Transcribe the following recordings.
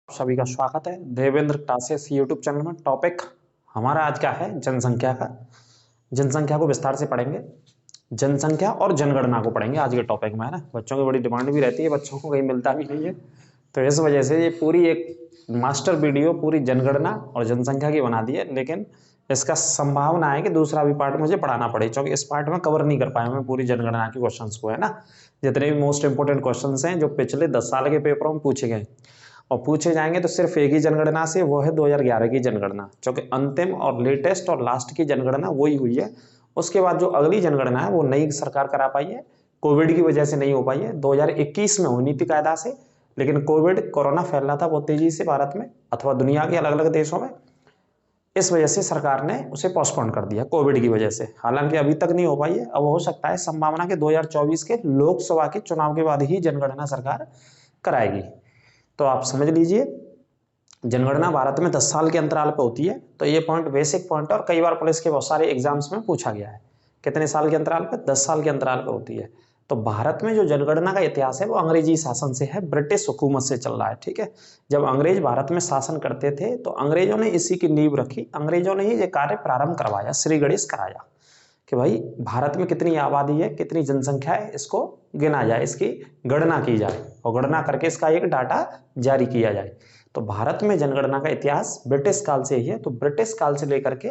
सभी का स्वागत है देवेंद्र क्लासेस यूट्यूब चैनल में। टॉपिक हमारा आज का है जनसंख्या का। जनसंख्या को विस्तार से पढ़ेंगे, जनसंख्या और जनगणना को पढ़ेंगे आज के टॉपिक में, है ना। बच्चों की बड़ी डिमांड भी रहती है, बच्चों को कहीं मिलता भी नहीं है, तो इस वजह से ये पूरी एक मास्टर वीडियो पूरी जनगणना और जनसंख्या की बना दी है। लेकिन इसका संभावना है कि दूसरा भी पार्ट मुझे पढ़ाना पड़े, क्योंकि इस पार्ट में कवर नहीं कर पाया मैं पूरी जनगणना के क्वेश्चंस को, है ना। जितने भी मोस्ट इंपोर्टेंट क्वेश्चंस हैं जो पिछले 10 साल के पेपरों में पूछे गए और पूछे जाएंगे, तो सिर्फ एक ही जनगणना से, वो है 2011 की जनगणना, क्योंकि अंतिम और लेटेस्ट और लास्ट की जनगणना वही हुई है। उसके बाद जो अगली जनगणना है वो नई सरकार करा पाई है, कोविड की वजह से नहीं हो पाई है। 2021 में होनी थी कायदा से, लेकिन कोविड कोरोना फैल रहा था बहुत तेजी से भारत में अथवा दुनिया के अलग अलग देशों में, इस वजह से सरकार ने उसे पोस्टपोन कर दिया कोविड की वजह से। हालांकि अभी तक नहीं हो पाई है, अब हो सकता है संभावना के 2024 के लोकसभा के चुनाव के बाद ही जनगणना सरकार कराएगी। तो आप समझ लीजिए, जनगणना भारत में 10 साल के अंतराल पर होती है। तो ये पॉइंट बेसिक पॉइंट और कई बार पुलिस के बहुत सारे एग्जाम्स में पूछा गया है। कितने साल के अंतराल पर? 10 साल के अंतराल पर होती है। तो भारत में जो जनगणना का इतिहास है वो अंग्रेजी शासन से है, ब्रिटिश हुकूमत से चल रहा है, ठीक है। जब अंग्रेज भारत में शासन करते थे तो अंग्रेजों ने इसी की नींव रखी, अंग्रेजों ने ही ये कार्य प्रारंभ करवाया, श्री गणेश कराया कि भाई भारत में कितनी आबादी है, कितनी जनसंख्या है, इसको गिना जाए, इसकी गणना की जाए और गणना करके इसका एक डाटा जारी किया जाए। तो भारत में जनगणना का इतिहास ब्रिटिश काल से ही है। तो ब्रिटिश काल से लेकर के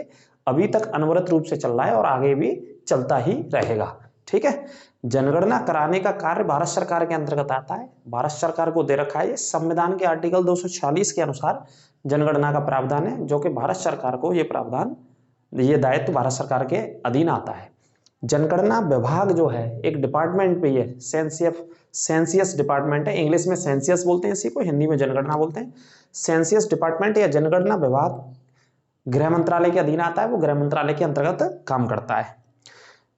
अभी तक अनवरत रूप से चल रहा है और आगे भी चलता ही रहेगा, ठीक है। जनगणना कराने का कार्य भारत सरकार के अंतर्गत आता है, भारत सरकार को दे रखा है। ये संविधान के आर्टिकल 246 के अनुसार जनगणना का प्रावधान है, जो कि भारत सरकार को ये दायित्व भारत सरकार के अधीन आता है। जनगणना विभाग जो है एक डिपार्टमेंट पे है, सेंसियस डिपार्टमेंट है, इंग्लिश में सेंसियस बोलते हैं इसी को, हिंदी में जनगणना बोलते हैं। सेंसियस डिपार्टमेंट या जनगणना विभाग गृह मंत्रालय के अधीन आता है, वो गृह मंत्रालय के अंतर्गत काम करता है।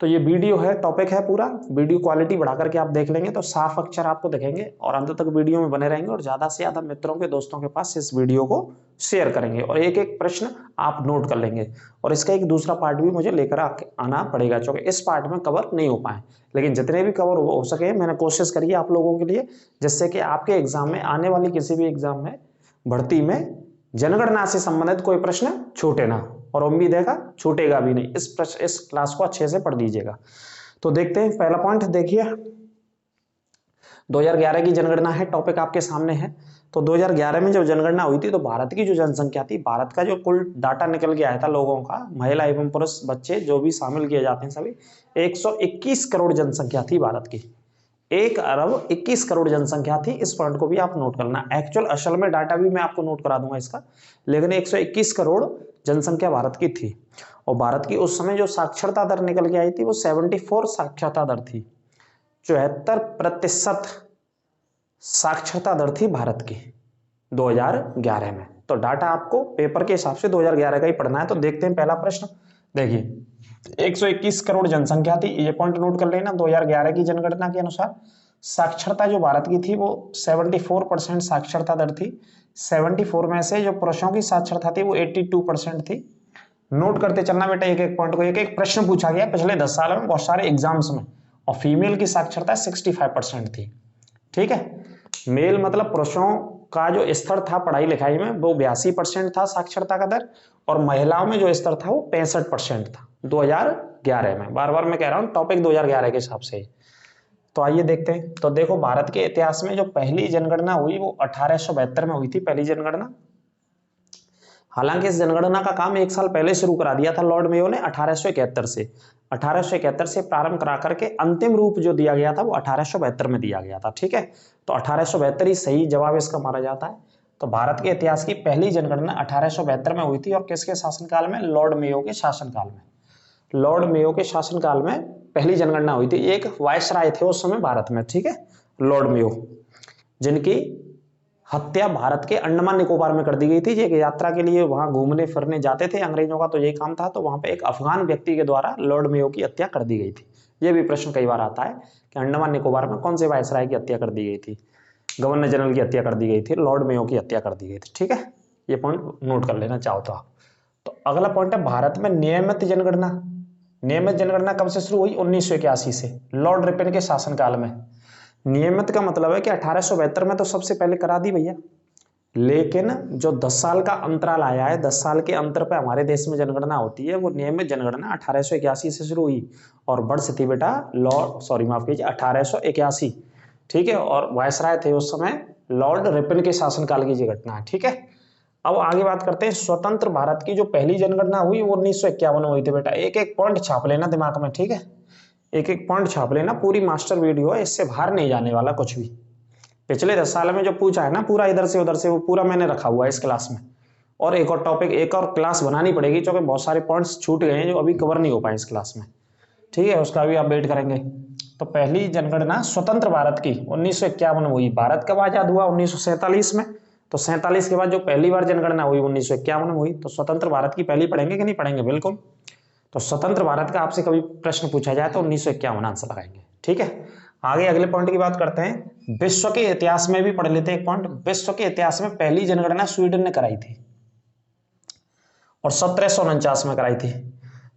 तो ये वीडियो है, टॉपिक है पूरा, वीडियो क्वालिटी बढ़ा करके आप देख लेंगे तो साफ अक्षर आपको दिखेंगे और अंत तक वीडियो में बने रहेंगे और ज्यादा से ज्यादा मित्रों के दोस्तों के पास इस वीडियो को शेयर करेंगे और एक एक प्रश्न आप नोट कर लेंगे। और इसका एक दूसरा पार्ट भी मुझे लेकर आना पड़ेगा, क्योंकि इस पार्ट में कवर नहीं हो पाए, लेकिन जितने भी कवर हो सके मैंने कोशिश करी है आप लोगों के लिए, जिससे कि आपके एग्जाम में, आने वाली किसी भी एग्जाम में, भर्ती में जनगणना से संबंधित कोई प्रश्न छूटे ना, और उम्मीद है छूटेगा भी नहीं। इस क्लास को अच्छे से पढ़ लीजिएगा। तो देखते हैं, पहला पॉइंट देखिए, 2011 की जनगणना है, टॉपिक आपके सामने है। तो 2011 में जब जनगणना हुई थी तो भारत की जो जनसंख्या थी, भारत का जो कुल डाटा निकल के आया था लोगों का, महिला एवं पुरुष बच्चे जो भी शामिल किए जाते हैं सभी, 121 करोड़ जनसंख्या थी भारत की। 1 अरब 21 करोड़ जनसंख्या थी। इस पॉइंट को भी आप नोट करना, एक्चुअल असल में डाटा भी मैं आपको नोट करा दूंगा इसका, लेकिन 121 करोड़ जनसंख्या भारत की थी। और भारत की उस समय जो साक्षरता दर निकल के आई थी वो 74 साक्षरता दर थी, 74% साक्षरता दर थी भारत की 2011 में। तो डाटा आपको पेपर के हिसाब से 2011 का ही पढ़ना है। तो देखते हैं पहला प्रश्न, देखिए 121 करोड़ जनसंख्या थी, ये पॉइंट नोट कर लेना। 2011 की जनगणना के अनुसार साक्षरता जो भारत की थी वो 74% साक्षरता दर थी। 74 में से जो पुरुषों की साक्षरता थी वो 82% थी। नोट करते चलना बेटा एक एक पॉइंट को, एक एक प्रश्न पूछा गया पिछले 10 साल में बहुत सारे एग्जाम्स में। और फीमेल की साक्षरता 65% थी, ठीक है। मेल मतलब पुरुषों का जो स्तर था पढ़ाई लिखाई में वो 82% था साक्षरता का दर, और महिलाओं में जो स्तर था वो 65% था 2011 में। बार बार मैं कह रहा हूं टॉपिक 2011 के हिसाब से। तो आइए देखते हैं। तो देखो, भारत के इतिहास में जो पहली जनगणना हुई वो 1872 में हुई थी, पहली जनगणना। हालांकि इस जनगणना का काम 1 साल पहले शुरू करा दिया था लॉर्ड मेयो ने 1871 से। 1871 से प्रारंभ करा करके अंतिम रूप जो दिया गया था वो 1872 में दिया गया था, ठीक है। तो 1872 ही सही जवाब इसका माना जाता है। तो भारत के इतिहास की पहली जनगणना 1872 में हुई थी, और किसके शासनकाल में? लॉर्ड मेयो के शासनकाल में। लॉर्ड मेयो के शासनकाल में पहली जनगणना हुई थी। एक वायसराय थे उस समय भारत में, ठीक है, लॉर्ड मेयो, जिनकी हत्या भारत के अंडमान निकोबार में कर दी गई थी। एक यात्रा के लिए वहां घूमने फिरने जाते थे, अंग्रेजों का तो यही काम था। तो वहां पे एक अफगान व्यक्ति के द्वारा लॉर्ड मेयो की हत्या कर दी गई थी। यह भी प्रश्न कई बार आता है कि अंडमान निकोबार में कौन से वायसराय की हत्या कर दी गई थी? गवर्नर जनरल की हत्या कर दी गई थी, लॉर्ड मेयो की हत्या कर दी गई थी, ठीक है। ये पॉइंट नोट कर लेना चाहो तो आप। तो अगला पॉइंट है भारत में नियमित जनगणना। नियमित जनगणना कब से शुरू हुई? 1981 से, लॉर्ड रिपन के शासनकाल में। नियमित का मतलब है कि 1872 में तो सबसे पहले करा दी भैया, लेकिन जो 10 साल का अंतराल आया है, 10 साल के अंतर पे हमारे देश में जनगणना होती है, वो नियमित जनगणना 1881 से शुरू हुई और वर्ष थी बेटा माफ कीजिए 1881। ठीक है, और वायसराय थे उस समय लॉर्ड रिपन के शासनकाल की ये घटना है। ठीक है, अब आगे बात करते हैं स्वतंत्र भारत की जो पहली जनगणना हुई वो 1951 में हुई थी बेटा। एक एक पॉइंट छाप लेना दिमाग में, ठीक है, एक एक पॉइंट छाप लेना, पूरी मास्टर वीडियो है, इससे बाहर नहीं जाने वाला कुछ भी। पिछले 10 साल में जो पूछा है ना पूरा इधर से उधर से, वो पूरा मैंने रखा हुआ है इस क्लास में। और एक और टॉपिक, एक और क्लास बनानी पड़ेगी क्योंकि बहुत सारे पॉइंट्स छूट गए हैं जो अभी कवर नहीं हो पाए इस क्लास में। ठीक है, उसका भी आप वेट करेंगे। तो पहली जनगणना स्वतंत्र भारत की 1951 में हुई। भारत कब आजाद हुआ? 1947 में। तो 47 के बाद जो पहली बार जनगणना हुई 1951 में हुई। तो स्वतंत्र भारत की पहली पढ़ेंगे कि नहीं पढ़ेंगे? बिल्कुल। तो स्वतंत्र भारत का आपसे कभी प्रश्न पूछा जाए तो 1951 आंसर लगाएंगे। ठीक है, आगे अगले पॉइंट की बात करते हैं। विश्व के इतिहास में भी पढ़ लेते हैं एक पॉइंट। विश्व के इतिहास में पहली जनगणना स्वीडन ने कराई थी और 1749 में कराई थी।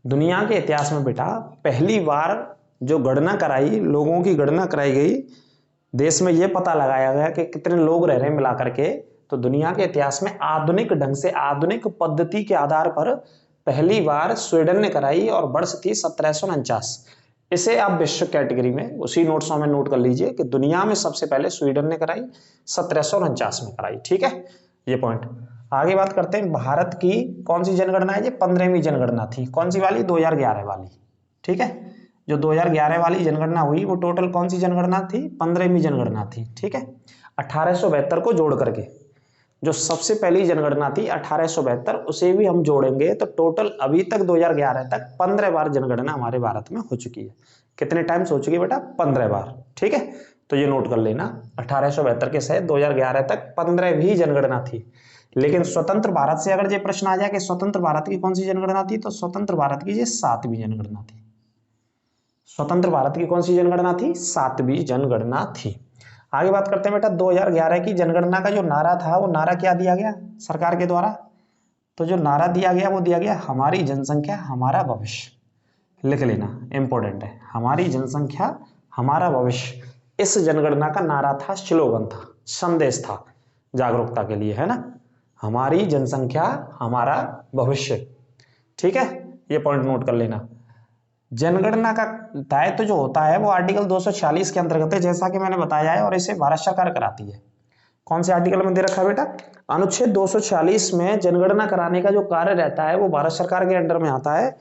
दुनिया के इतिहास में बेटा पहली बार जो गणना कराई, लोगों की गणना कराई गई, देश में यह पता लगाया गया कि कितने लोग रह रहे हैं मिला करके, तो दुनिया के इतिहास में आधुनिक ढंग से, आधुनिक पद्धति के आधार पर पहली बार स्वीडन ने कराई और वर्ष थी 1749। इसे आप विश्व कैटेगरी में उसी नोट्सों में नोट कर लीजिए कि दुनिया में सबसे पहले स्वीडन ने कराई, 1749 में कराई। ठीक है, ये पॉइंट। आगे बात करते हैं भारत की कौन सी जनगणना है? ये 15वीं जनगणना थी। कौन सी वाली? 2011 वाली। ठीक है, जो 2011 वाली जनगणना हुई वो टोटल कौन सी जनगणना थी? 15वीं जनगणना थी। ठीक है, 1872 को जोड़ करके जो सबसे पहली जनगणना थी 1872, उसे भी हम जोड़ेंगे तो टोटल अभी तक 2011 तक 15 बार जनगणना हमारे भारत में हो चुकी है। कितने टाइम्स हो चुकी है बेटा? 15 बार। ठीक है, तो ये नोट कर लेना, 1872 के सहित 2011 तक 15वीं जनगणना थी। लेकिन स्वतंत्र भारत से अगर ये प्रश्न आ जाए कि स्वतंत्र भारत की कौन सी जनगणना थी, तो स्वतंत्र भारत की ये 7वीं जनगणना थी। स्वतंत्र भारत की कौन सी जनगणना थी? 7वीं जनगणना थी। आगे बात करते हैं बेटा 2011 की जनगणना का जो नारा था, वो नारा क्या दिया गया सरकार के द्वारा? तो जो नारा दिया गया वो दिया गया हमारी जनसंख्या हमारा भविष्य। लिख लेना, इंपॉर्टेंट है, हमारी जनसंख्या हमारा भविष्य। इस जनगणना का नारा था, स्लोगन था, संदेश था जागरूकता के लिए, है ना, हमारी जनसंख्या हमारा भविष्य। ठीक है, ये पॉइंट नोट कर लेना। जनगणना का दायित्व तो जो होता है वो आर्टिकल 246 के अंतर्गत है, जैसा कि मैंने बताया है, और इसे भारत सरकार कराती है। कौन से आर्टिकल में दे रखा है बेटा? अनुच्छेद 246 में जनगणना कराने का जो कार्य रहता है वो भारत सरकार के अंडर में आता है।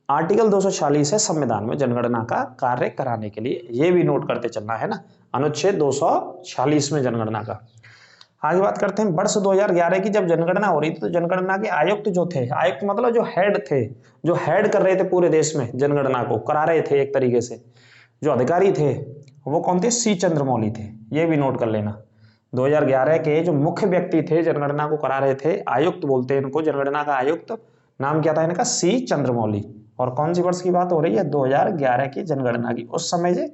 आर्टिकल 246 है संविधान में जनगणना का कार्य कराने के लिए, ये भी नोट करते चलना है ना, अनुच्छेद 246 में जनगणना का। आगे बात करते हैं वर्ष 2011 की जब जनगणना हो रही थी तो जनगणना के आयुक्त जो थे, आयुक्त मतलब जो हेड थे, जो हेड कर रहे थे पूरे देश में जनगणना को करा रहे थे, एक तरीके से जो अधिकारी थे वो कौन थे? सी चंद्रमौली थे। ये भी नोट कर लेना, 2011 के जो मुख्य व्यक्ति थे जनगणना को करा रहे थे, आयुक्त बोलते हैं इनको, जनगणना का आयुक्त नाम क्या था इनका? सी चंद्रमौली। और कौन सी वर्ष की बात हो रही है? 2011 की जनगणना की। उस समय से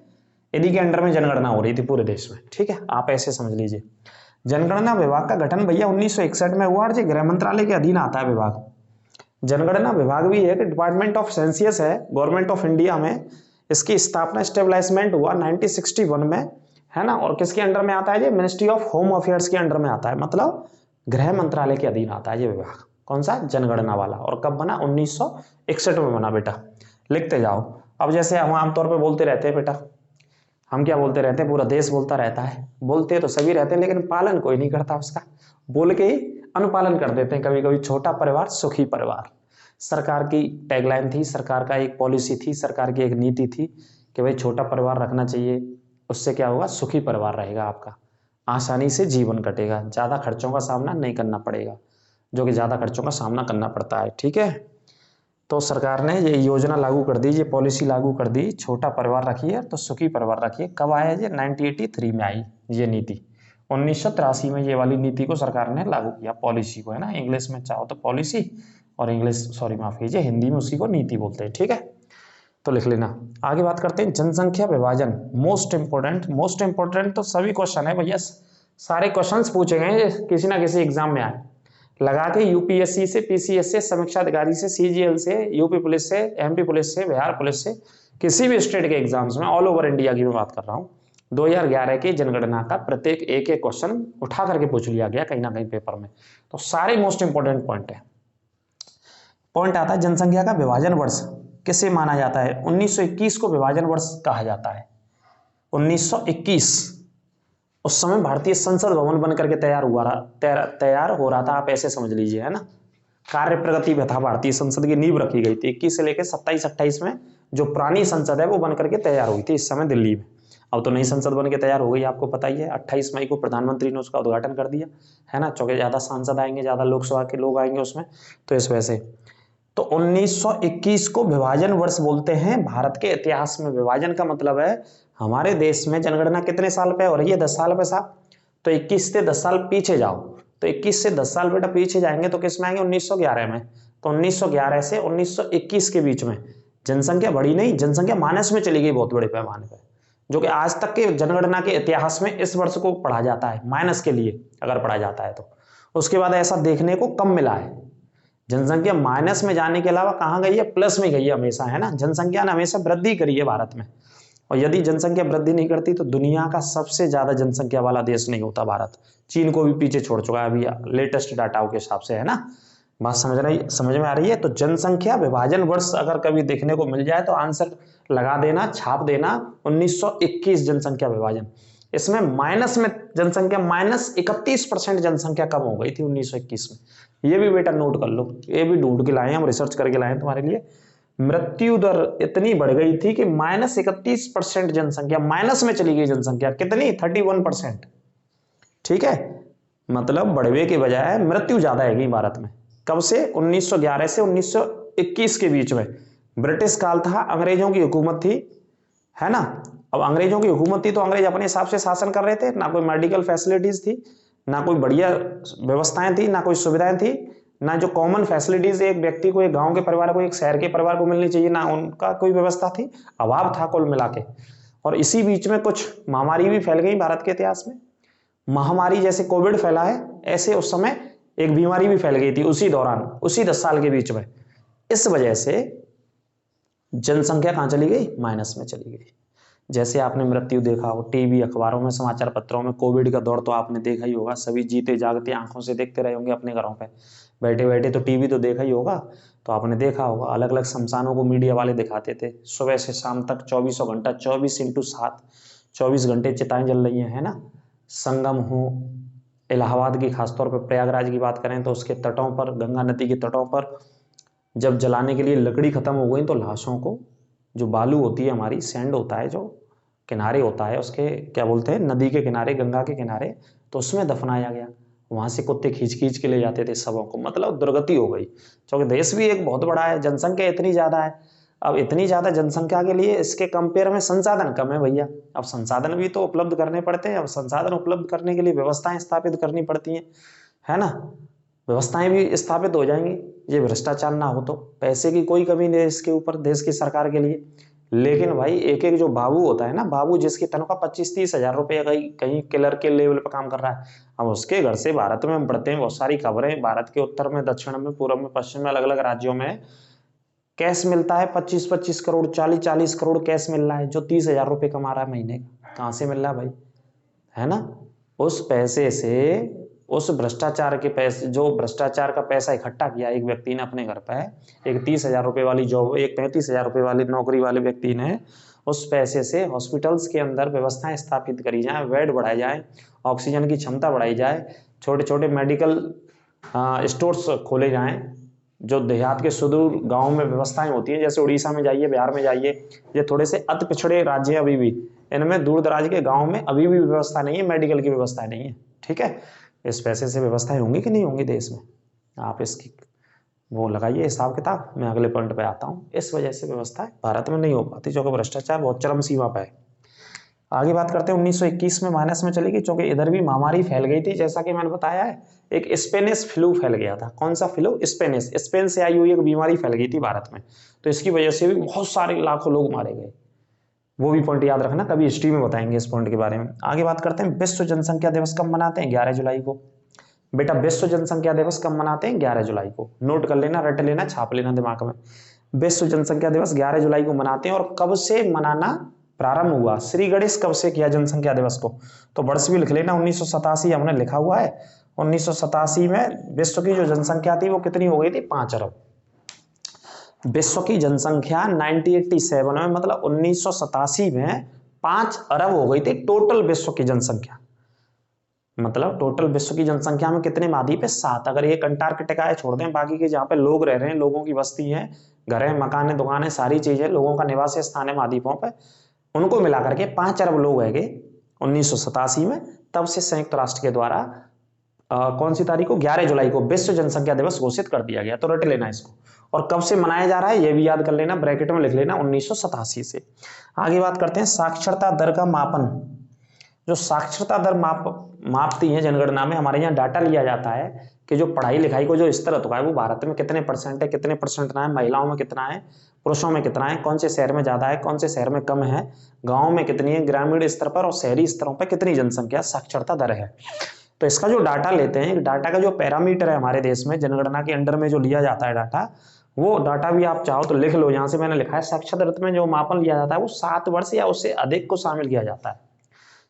इन्हीं के अंडर में जनगणना हो रही थी पूरे देश में। ठीक है, आप ऐसे समझ लीजिए। जनगणना विभाग का गठन भैया 1961 में हुआ और ये गृह मंत्रालय के अधीन आता है विभाग। जनगणना विभाग भी एक डिपार्टमेंट ऑफ सेंसियस है गवर्नमेंट ऑफ इंडिया में। इसकी स्थापना स्टेबलाइजमेंट हुआ 1961 में, है ना, और किसके अंडर में आता है ये? मिनिस्ट्री ऑफ होम अफेयर्स के अंडर में आता है, मतलब गृह मंत्रालय के अधीन आता है ये विभाग। कौन सा? जनगणना वाला। और कब बना? 1961 में बना बेटा, लिखते जाओ। अब जैसे हम आमतौर पर बोलते रहते हैं बेटा, हम क्या बोलते रहते हैं? पूरा देश बोलता रहता है, बोलते तो सभी रहते हैं लेकिन पालन कोई नहीं करता उसका, बोल के ही अनुपालन कर देते हैं कभी कभी। छोटा परिवार सुखी परिवार सरकार की टैगलाइन थी, सरकार का एक पॉलिसी थी, सरकार की एक नीति थी कि भाई छोटा परिवार रखना चाहिए, उससे क्या होगा? सुखी परिवार रहेगा आपका, आसानी से जीवन कटेगा, ज़्यादा खर्चों का सामना नहीं करना पड़ेगा, जो कि ज़्यादा खर्चों का सामना करना पड़ता है। ठीक है, तो सरकार ने ये योजना लागू कर दी, ये पॉलिसी लागू कर दी, छोटा परिवार रखिए तो सुखी परिवार रखिए। कब आया ये? 1983 में आई ये नीति। 1983 में ये वाली नीति को सरकार ने लागू किया, पॉलिसी को, है ना, इंग्लिश में चाहो तो पॉलिसी और माफ कीजिए, हिंदी में उसी को नीति बोलते हैं। ठीक है, तो लिख लेना। आगे बात करते हैं जनसंख्या विभाजन, मोस्ट इंपोर्टेंट तो सभी क्वेश्चन है भैया, सारे क्वेश्चन पूछे गए किसी ना किसी एग्जाम में आए, लगा के यूपीएससी से, पीसीएस से, समीक्षा अधिकारी से, सीजीएल से, यूपी पुलिस से, एमपी पुलिस से, बिहार पुलिस से, किसी भी स्टेट के एग्जाम्स में, ऑल ओवर इंडिया की मैं बात कर रहा हूँ, 2011 की जनगणना का प्रत्येक एक एक क्वेश्चन उठा करके पूछ लिया गया कहीं ना कहीं पेपर में, तो सारे मोस्ट इंपोर्टेंट पॉइंट है। पॉइंट आता है जनसंख्या का विभाजन वर्ष किसे माना जाता है? 1921 को विभाजन वर्ष कहा जाता है। 1921 उस समय भारतीय संसद भवन बनकर के तैयार हो रहा था, आप ऐसे समझ लीजिए, है ना। कार्य प्रगति में था, भारतीय संसद की नींव रखी गई थी। 21 से लेकर 27-28 में जो पुरानी संसद है वो बनकर के तैयार हुई थी इस समय दिल्ली में। अब तो नई संसद बन के तैयार हो गई, आपको पता ही है। 28 मई को प्रधानमंत्री ने उसका उद्घाटन कर दिया, है ना, चूंकि ज्यादा सांसद आएंगे, ज्यादा लोकसभा के लोग आएंगे उसमें, तो इस वजह से। तो 1921 को विभाजन वर्ष बोलते हैं। भारत के इतिहास में विभाजन का मतलब है हमारे देश में जनगणना कितने साल पे हो रही है? 10 साल पे साहब। तो 21 से 10 साल पीछे जाओ, तो 21 से 10 साल बेटा पीछे जाएंगे तो किस में आएंगे? 1911 में। तो 1911 से 1921 के बीच में जनसंख्या बढ़ी नहीं, जनसंख्या माइनस में चली गई बहुत बड़े पैमाने पर, जो कि आज तक के जनगणना के इतिहास में इस वर्ष को पढ़ा जाता है माइनस के लिए, अगर पढ़ा जाता है तो। उसके बाद ऐसा देखने को कम मिला है। जनसंख्या माइनस में जाने के अलावा कहां गई है? प्लस में गई है हमेशा, है ना। जनसंख्या ने हमेशा वृद्धि करी है भारत में, और यदि जनसंख्या वृद्धि नहीं करती तो दुनिया का सबसे ज्यादा जनसंख्या वाला देश नहीं होता भारत। चीन को भी पीछे छोड़ चुका है अभी लेटेस्ट डाटाओं के हिसाब से, है ना। बात समझ में आ रही है? तो जनसंख्या विभाजन वर्ष अगर कभी देखने को मिल जाए तो आंसर लगा देना, छाप देना 1921 जनसंख्या विभाजन। इसमें माइनस में जनसंख्या -31% जनसंख्या कम हो गई थी 1921 में। ये भी बेटा नोट कर लो, ये भी ढूंढ के लाए, हम रिसर्च करके लाए तुम्हारे लिए। मृत्यु दर इतनी बढ़ गई थी कि -31% जनसंख्या माइनस में चली गई। जनसंख्या कितनी? 31%। ठीक है, मतलब बढ़वे के बजाय मृत्यु ज्यादा है भारत में। कब से? 1911 से 1921 के बीच में। ब्रिटिश काल था, अंग्रेजों की हुकूमत थी, है ना। अब अंग्रेजों की हुकूमत थी तो अंग्रेज अपने हिसाब से शासन कर रहे थे, ना कोई मेडिकल फैसिलिटीज थी, ना कोई बढ़िया व्यवस्थाएं थी, ना कोई सुविधाएं थी, ना जो कॉमन फैसिलिटीज एक व्यक्ति को, एक गांव के परिवार को, एक शहर के परिवार को मिलनी चाहिए, ना उनका कोई व्यवस्था थी। अभाव था कुल मिला के। और इसी बीच में कुछ महामारी भी फैल गई भारत के इतिहास में। महामारी जैसे कोविड फैला है, ऐसे उस समय एक बीमारी भी फैल गई थी उसी दौरान, उसी 10 साल के बीच में। इस वजह से जनसंख्या कहां चली गई? माइनस में चली गई। जैसे आपने मृत्यु देखा हो टीवी, अखबारों में, समाचार पत्रों में, कोविड का दौर तो आपने देखा ही होगा, सभी जीते जागते आंखों से देखते रहे होंगे अपने घरों पे बैठे बैठे, तो टीवी तो देखा ही होगा। तो आपने देखा होगा अलग अलग शमशानों को मीडिया वाले दिखाते थे, सुबह से शाम तक 24 घंटा, 24x7 24 घंटे चिताएं जल रही हैं, है ना। संगम हो, इलाहाबाद की, खासतौर पर प्रयागराज की बात करें तो उसके तटों पर, गंगा नदी के तटों पर जब जलाने के लिए लकड़ी खत्म हो गई तो लाशों को, जो बालू होती है हमारी, सैंड होता है जो किनारे होता है उसके, क्या बोलते हैं, नदी के किनारे, गंगा के किनारे, तो उसमें दफनाया गया। वहां से कुत्ते खींच खींच के ले जाते थे शवों को, मतलब दुर्गति हो गई। क्योंकि देश भी एक बहुत बड़ा है, जनसंख्या इतनी ज्यादा है। अब इतनी ज्यादा जनसंख्या के लिए इसके कंपेयर में संसाधन कम है भैया। अब संसाधन भी तो उपलब्ध करने पड़ते हैं। अब संसाधन उपलब्ध करने के लिए व्यवस्थाएं स्थापित करनी पड़ती हैं, है ना। व्यवस्थाएं भी स्थापित हो जाएंगी, ये भ्रष्टाचार ना हो तो। पैसे की कोई कमी नहीं इसके ऊपर देश की सरकार के लिए। लेकिन भाई एक एक जो बाबू होता है ना, बाबू जिसकी तनख्वाह 25-30 हजार रुपये कहीं क्लर्क के लेवल पर काम कर रहा है, अब उसके घर से भारत में हम पढ़ते हैं बहुत सारी खबरें, भारत के उत्तर में, दक्षिण में, पूर्व में, पश्चिम में, अलग अलग राज्यों में कैश मिलता है 25-25 करोड़, 40-40 करोड़ कैश मिल रहा है। जो 30 हजार रुपये कमा रहा है महीने का, कहाँ से मिल रहा है भाई, है ना। उस पैसे से, उस भ्रष्टाचार के पैसे, जो भ्रष्टाचार का पैसा इकट्ठा किया एक व्यक्ति ने अपने घर पे, एक 30 हजार रुपये वाली जॉब, एक 35 हजार रुपये वाली नौकरी वाले व्यक्ति ने, उस पैसे से हॉस्पिटल्स के अंदर व्यवस्थाएं स्थापित करी जाए, बेड बढ़ाए जाए, ऑक्सीजन की क्षमता बढ़ाई जाए, छोटे छोटे मेडिकल स्टोर्स खोले जाएं। जो देहात के सुदूर गाँव में व्यवस्थाएं होती हैं, जैसे उड़ीसा में जाइए, बिहार में जाइए, ये थोड़े से अति पिछड़े राज्य हैं अभी भी, इनमें दूर दराज के गाँव में अभी भी व्यवस्था नहीं है, मेडिकल की व्यवस्था नहीं है। ठीक है, इस पैसे से व्यवस्थाएं होंगी कि नहीं होंगी देश में? आप इसकी वो लगाइए हिसाब किताब। मैं अगले पॉइंट पे आता हूँ। इस वजह से व्यवस्था भारत में नहीं हो पाती, क्योंकि भ्रष्टाचार बहुत चरम सीमा पर है। आगे बात करते हैं, 1921 में माइनस में चली गई, क्योंकि इधर भी महामारी फैल गई थी, जैसा कि मैंने बताया है। एक स्पेनिश फ्लू फैल गया था। कौन सा फ्लू? स्पेनिश, स्पेन से आई हुई एक बीमारी फैल गई थी भारत में, तो इसकी वजह से भी बहुत सारे लाखों लोग मारे गए। वो भी पॉइंट याद रखना, कभी हिस्ट्री में बताएंगे इस पॉइंट के बारे में। आगे बात करते हैं, विश्व जनसंख्या दिवस कब मनाते हैं? 11 जुलाई को। बेटा विश्व जनसंख्या दिवस कब मनाते हैं? 11 जुलाई को। नोट कर लेना, रट लेना, छाप लेना दिमाग में। विश्व जनसंख्या दिवस 11 जुलाई को मनाते हैं। और कब से मनाना प्रारंभ हुआ? श्री गणेश कब से किया जनसंख्या दिवस को? तो वर्ष भी लिख लेना, 1987 हमने लिखा हुआ है। 1987 में विश्व की जो जनसंख्या थी वो कितनी हो गई थी? 5 अरब। विश्व की जनसंख्या 1987 में, मतलब 1987 में 5 अरब हो गई थी टोटल विश्व की जनसंख्या। मतलब टोटल विश्व की जनसंख्या में कितने महाद्वीप है? 7। अगर एक अंटार्कटिका है छोड़ दें, बाकी के जहाँ पे लोग रह रहे हैं, लोगों की बस्ती है, घर है, मकान है, दुकान है, सारी चीजें, लोगों का निवास स्थान है महाद्वीपों पे, उनको मिला करके 5 अरब लोग है 1987 में। तब से संयुक्त राष्ट्र के द्वारा कौन सी तारीख को? 11 जुलाई को विश्व जनसंख्या दिवस घोषित कर दिया गया। तो रट लेना इसको। और कब से मनाया जा रहा है ये भी याद कर लेना, ब्रैकेट में लिख लेना, 1987 से। आगे बात करते हैं साक्षरता दर का मापन। जो साक्षरता दर मापती है जनगणना में, हमारे यहाँ डाटा लिया जाता है कि जो पढ़ाई लिखाई को जो स्तर होता है वो भारत में कितने परसेंट है, कितने परसेंट ना है, महिलाओं में कितना है, पुरुषों में कितना है, कौन से शहर में ज्यादा है, कौन से शहर में कम है, गाँव में कितनी है, ग्रामीण स्तर पर और शहरी स्तरों पर कितनी जनसंख्या साक्षरता दर है। तो इसका जो डाटा लेते हैं, डाटा का जो पैरामीटर है हमारे देश में जनगणना के अंडर में जो लिया जाता है डाटा, वो डाटा भी आप चाहो तो लिख लो, यहाँ से मैंने लिखा है। साक्षरता दर में जो मापन लिया जाता है वो 7 वर्ष या उससे अधिक को शामिल किया जाता है।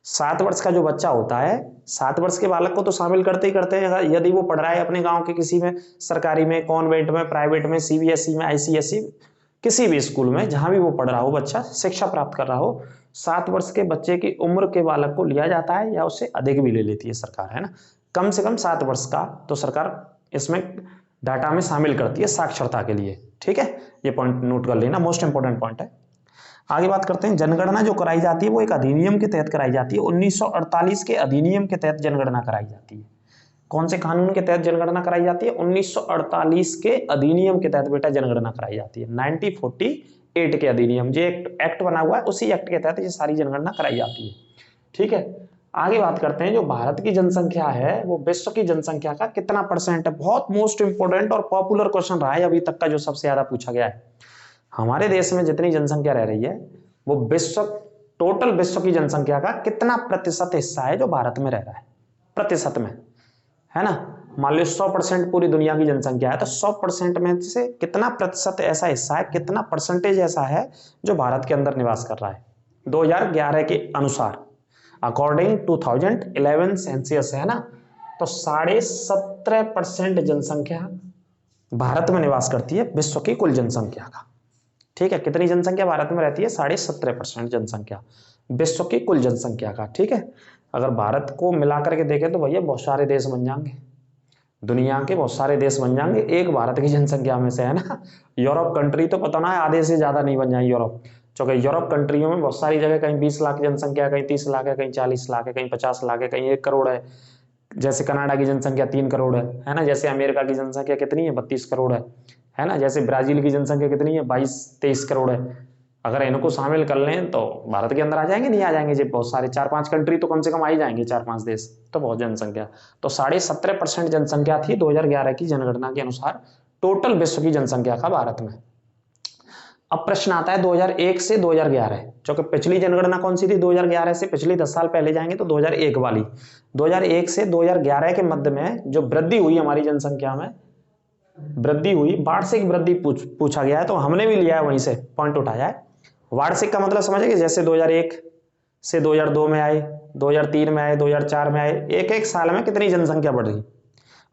7 वर्ष का जो बच्चा होता है, 7 वर्ष के बालक को तो शामिल करते ही करते हैं। यदि वो पढ़ रहा है अपने गांव के किसी में, सरकारी में, कॉन्वेंट में, प्राइवेट में, सीबीएसई में, आईसीएसई, किसी भी स्कूल में जहां भी वो पढ़ रहा हो, बच्चा शिक्षा प्राप्त कर रहा हो, 7 वर्ष के बच्चे की उम्र के बालक को लिया जाता है या उससे अधिक भी ले लेती है सरकार, है ना। कम से कम 7 वर्ष का तो सरकार इसमें डाटा में शामिल करती है साक्षरता के लिए। ठीक है, ये पॉइंट नोट कर लेना, मोस्ट इंपोर्टेंट पॉइंट है। आगे बात करते हैं, जनगणना जो कराई जाती है वो एक अधिनियम के तहत कराई जाती है। 1948 के अधिनियम के तहत जनगणना कराई जाती है। कौन से कानून के तहत जनगणना कराई जाती है? 1948 के अधिनियम के तहत बेटा जनगणना कराई जाती है। 1948 के अधिनियम, जो एक्ट बना हुआ है उसी एक्ट के तहत ये सारी जनगणना कराई जाती है। ठीक है, आगे बात करते हैं, जो भारत की जनसंख्या है वो विश्व की जनसंख्या का कितना परसेंट है? बहुत मोस्ट इंपोर्टेंट और पॉपुलर क्वेश्चन रहा है अभी तक का, जो सबसे ज्यादा पूछा गया है। हमारे देश में जितनी जनसंख्या रह रही है वो टोटल विश्व की जनसंख्या का कितना प्रतिशत हिस्सा है जो भारत में रह रहा है? प्रतिशत में, है ना। मान लो 100% पूरी दुनिया की जनसंख्या है, तो 100% में से कितना प्रतिशत ऐसा हिस्सा है, कितना परसेंटेज ऐसा है जो भारत के अंदर निवास कर रहा है? 2011 के अनुसार, अकॉर्डिंग 2011 सेंसियस, है ना। तो 17.5% जनसंख्या भारत में निवास करती है विश्व की कुल जनसंख्या का। ठीक है, कितनी जनसंख्या भारत में रहती है? 17.5% जनसंख्या विश्व की कुल जनसंख्या का। ठीक है, अगर भारत को मिलाकर के देखें तो भैया बहुत सारे देश बन जाएंगे, दुनिया के बहुत सारे देश बन जाएंगे एक भारत की जनसंख्या में से, है ना। यूरोप कंट्री तो पता ना है आधे से ज्यादा नहीं बन जाए यूरोप, क्योंकि यूरोप कंट्रियों में बहुत सारी जगह कहीं 20 लाख जनसंख्या, कहीं 30 लाख है, कहीं 40 लाख है, कहीं 50 लाख है, कहीं 1 करोड़ है। जैसे कनाडा की जनसंख्या 3 करोड़ है ना। जैसे अमेरिका की जनसंख्या कितनी है? 32 करोड़ है ना। जैसे ब्राजील की जनसंख्या कितनी है? 22-23 करोड़ है। अगर इनको शामिल कर लें तो भारत के अंदर आ जाएंगे, नहीं आ जाएंगे जी? बहुत सारे 4-5 कंट्री तो कम से कम आ ही जाएंगे, 4-5 देश, तो बहुत जनसंख्या। तो 17.5% जनसंख्या थी 2011 की जनगणना के अनुसार टोटल विश्व की जनसंख्या का भारत में। अब प्रश्न आता है 2001 से 2011, जो कि पिछली जनगणना कौन सी थी? 2011 से पिछली 10 साल पहले जाएंगे तो 2001 वाली। 2001 से 2011 के मध्य में जो वृद्धि हुई हमारी जनसंख्या में, वृद्धि हुई, वार्षिक वृद्धि पूछा गया है, तो हमने भी लिया है, वहीं से पॉइंट उठाया है। वार्षिक का मतलब समझेंगे, जैसे 2001 से 2002 में आए, 2003 में आए, 2004 में आए, एक एक साल में कितनी जनसंख्या बढ़ रही,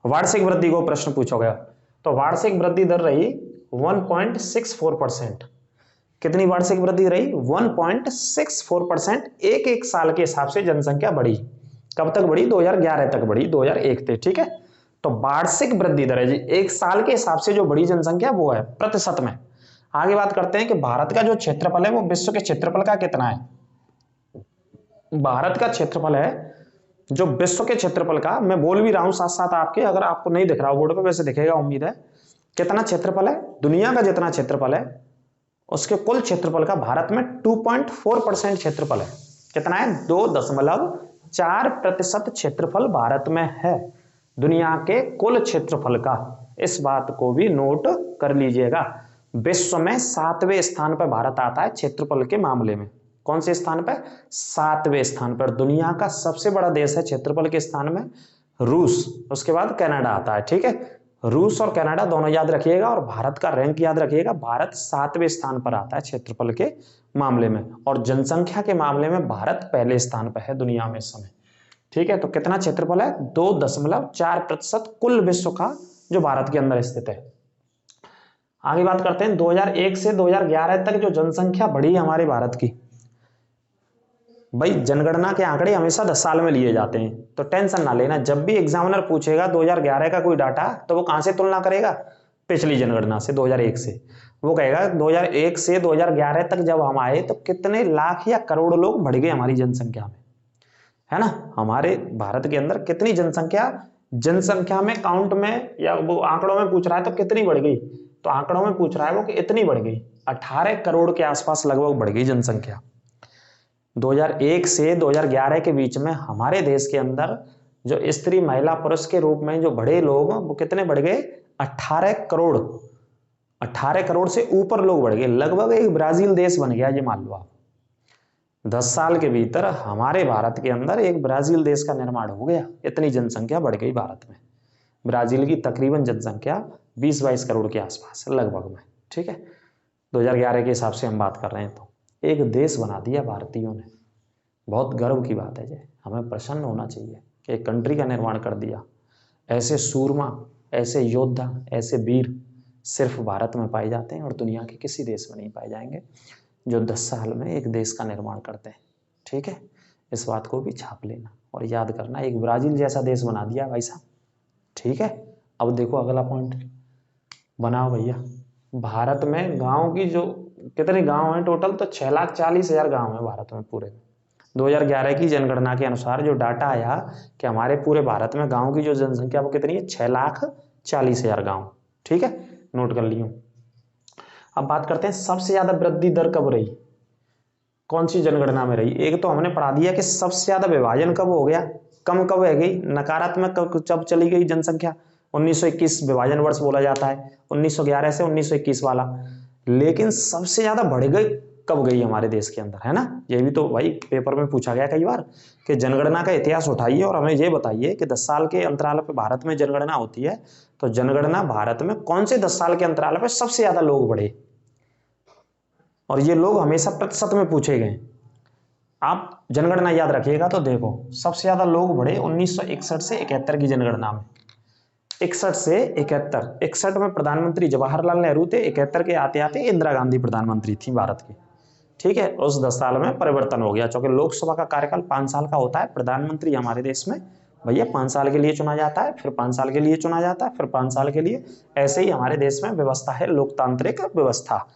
वार्षिक वृद्धि को प्रश्न पूछा गया। तो वार्षिक वृद्धि दर रही 1.64%। कितनी वार्षिक वृद्धि रही? 1.64%। एक एक साल के हिसाब से जनसंख्या बढ़ी। कब तक बढ़ी? 2011 तक बढ़ी, 2001 थे। ठीक है, तो वार्षिक वृद्धि दर है जी, एक साल के हिसाब से जो बड़ी जनसंख्या वो है प्रतिशत में। आगे बात करते हैं कि भारत का जो क्षेत्रफल है वो विश्व के क्षेत्रफल का कितना है। भारत का क्षेत्रफल है जो विश्व के क्षेत्रफल का, मैं बोल भी रहा हूं साथ साथ आपके, अगर आपको नहीं दिख रहा बोर्ड पे, वैसे दिखेगा उम्मीद है। कितना क्षेत्रफल है? दुनिया का जितना क्षेत्रफल है उसके कुल क्षेत्रफल का भारत में 2.4% क्षेत्रफल है। कितना है? 2.4% क्षेत्रफल भारत में है दुनिया के कुल क्षेत्रफल का। इस बात को भी नोट कर लीजिएगा। विश्व में 7वें स्थान पर भारत आता है क्षेत्रफल के मामले में। कौन से स्थान पर? 7वें स्थान पर। दुनिया का सबसे बड़ा देश है क्षेत्रफल के स्थान में रूस, उसके बाद कनाडा आता है। ठीक है, रूस और कनाडा दोनों याद रखिएगा, और भारत का रैंक याद रखिएगा। भारत 7वें स्थान पर आता है क्षेत्रफल के मामले में, और जनसंख्या के मामले में भारत पहले स्थान पर है दुनिया में इस समय। ठीक है, तो कितना क्षेत्रफल है? 2.4% कुल विश्व का जो भारत के अंदर स्थित है। आगे बात करते हैं 2001 से 2011 तक जो जनसंख्या बढ़ी हमारे भारत की। भाई जनगणना के आंकड़े हमेशा 10 साल में लिए जाते हैं, तो टेंशन ना लेना। जब भी एग्जामिनर पूछेगा 2011 का कोई डाटा, तो वो कहां से तुलना करेगा? पिछली जनगणना से, 2001 से। वो कहेगा 2001 से 2011 तक जब हम आए तो कितने लाख या करोड़ लोग बढ़ गए हमारी जनसंख्या में, है ना। हमारे भारत के अंदर कितनी जनसंख्या में, काउंट में या वो आंकड़ों में पूछ रहा है तो कितनी बढ़ गई? तो आंकड़ों में पूछ रहा है वो कि इतनी बढ़ गई, 18 करोड़ के आसपास लगभग बढ़ गई जनसंख्या। 2001 से 2011 के बीच में हमारे देश के अंदर जो स्त्री महिला पुरुष के रूप में जो बढ़े लोग, वो कितने बढ़ गए? 18 करोड़। 18 करोड़ से ऊपर लोग बढ़ गए, लगभग एक ब्राजील देश बन गया, ये मान लो आप। 10 साल के भीतर हमारे भारत के अंदर एक ब्राजील देश का निर्माण हो गया, इतनी जनसंख्या बढ़ गई भारत में। ब्राजील की तकरीबन जनसंख्या 20-22 करोड़ के आसपास लगभग में। ठीक है, 2011 के हिसाब से हम बात कर रहे हैं, तो एक देश बना दिया भारतीयों ने। बहुत गर्व की बात है, ये हमें प्रसन्न होना चाहिए कि एक कंट्री का निर्माण कर दिया। ऐसे सूरमा, ऐसे योद्धा, ऐसे वीर सिर्फ भारत में पाए जाते हैं और दुनिया के किसी देश में नहीं पाए जाएंगे, जो 10 साल में एक देश का निर्माण करते हैं। ठीक है, इस बात को भी छाप लेना और याद करना, एक ब्राजील जैसा देश बना दिया भाई साहब। ठीक है, अब देखो अगला पॉइंट बनाओ भैया। भारत में गांव की जो कितने गांव हैं टोटल? तो 6,40,000 गांव हैं भारत में पूरे। 2011 की जनगणना के अनुसार जो डाटा आया कि हमारे पूरे भारत में गांव की जो जनसंख्या वो कितनी है? 6,40,000 गांव। ठीक है, नोट कर लियो। अब बात करते हैं सबसे ज्यादा वृद्धि दर कब रही, कौन सी जनगणना में रही। एक तो हमने पढ़ा दिया कि सबसे ज्यादा विभाजन कब हो गया, कम कब है गई, नकारात्मक कब चली गई जनसंख्या? 1921 विभाजन वर्ष बोला जाता है, 1911 से 1921 वाला। लेकिन सबसे ज्यादा बढ़ गई कब गई हमारे देश के अंदर, है ना। ये भी तो भाई पेपर में पूछा गया कई बार कि जनगणना का इतिहास उठाइए और हमें ये बताइए कि 10 साल के अंतराल पर भारत में जनगणना होती है, तो जनगणना भारत में कौन से 10 साल के अंतराल पर सबसे ज्यादा लोग बढ़े। और ये लोग हमेशा प्रतिशत में पूछे गए। आप जनगणना याद रखिएगा तो देखो, सबसे ज्यादा लोग बढ़े 1961 से 71 की जनगणना में। 61 से 71, 61 में प्रधानमंत्री जवाहरलाल नेहरू थे, 71 के आते आते इंदिरा गांधी प्रधानमंत्री थी भारत की। ठीक है, उस 10 साल में परिवर्तन हो गया, क्योंकि लोकसभा का कार्यकाल 5 साल का होता है। प्रधानमंत्री हमारे देश में भैया 5 साल के लिए चुना जाता है, फिर 5 साल के लिए चुना जाता है, फिर 5 साल के लिए। ऐसे ही हमारे देश में व्यवस्था है, लोकतांत्रिक व्यवस्था।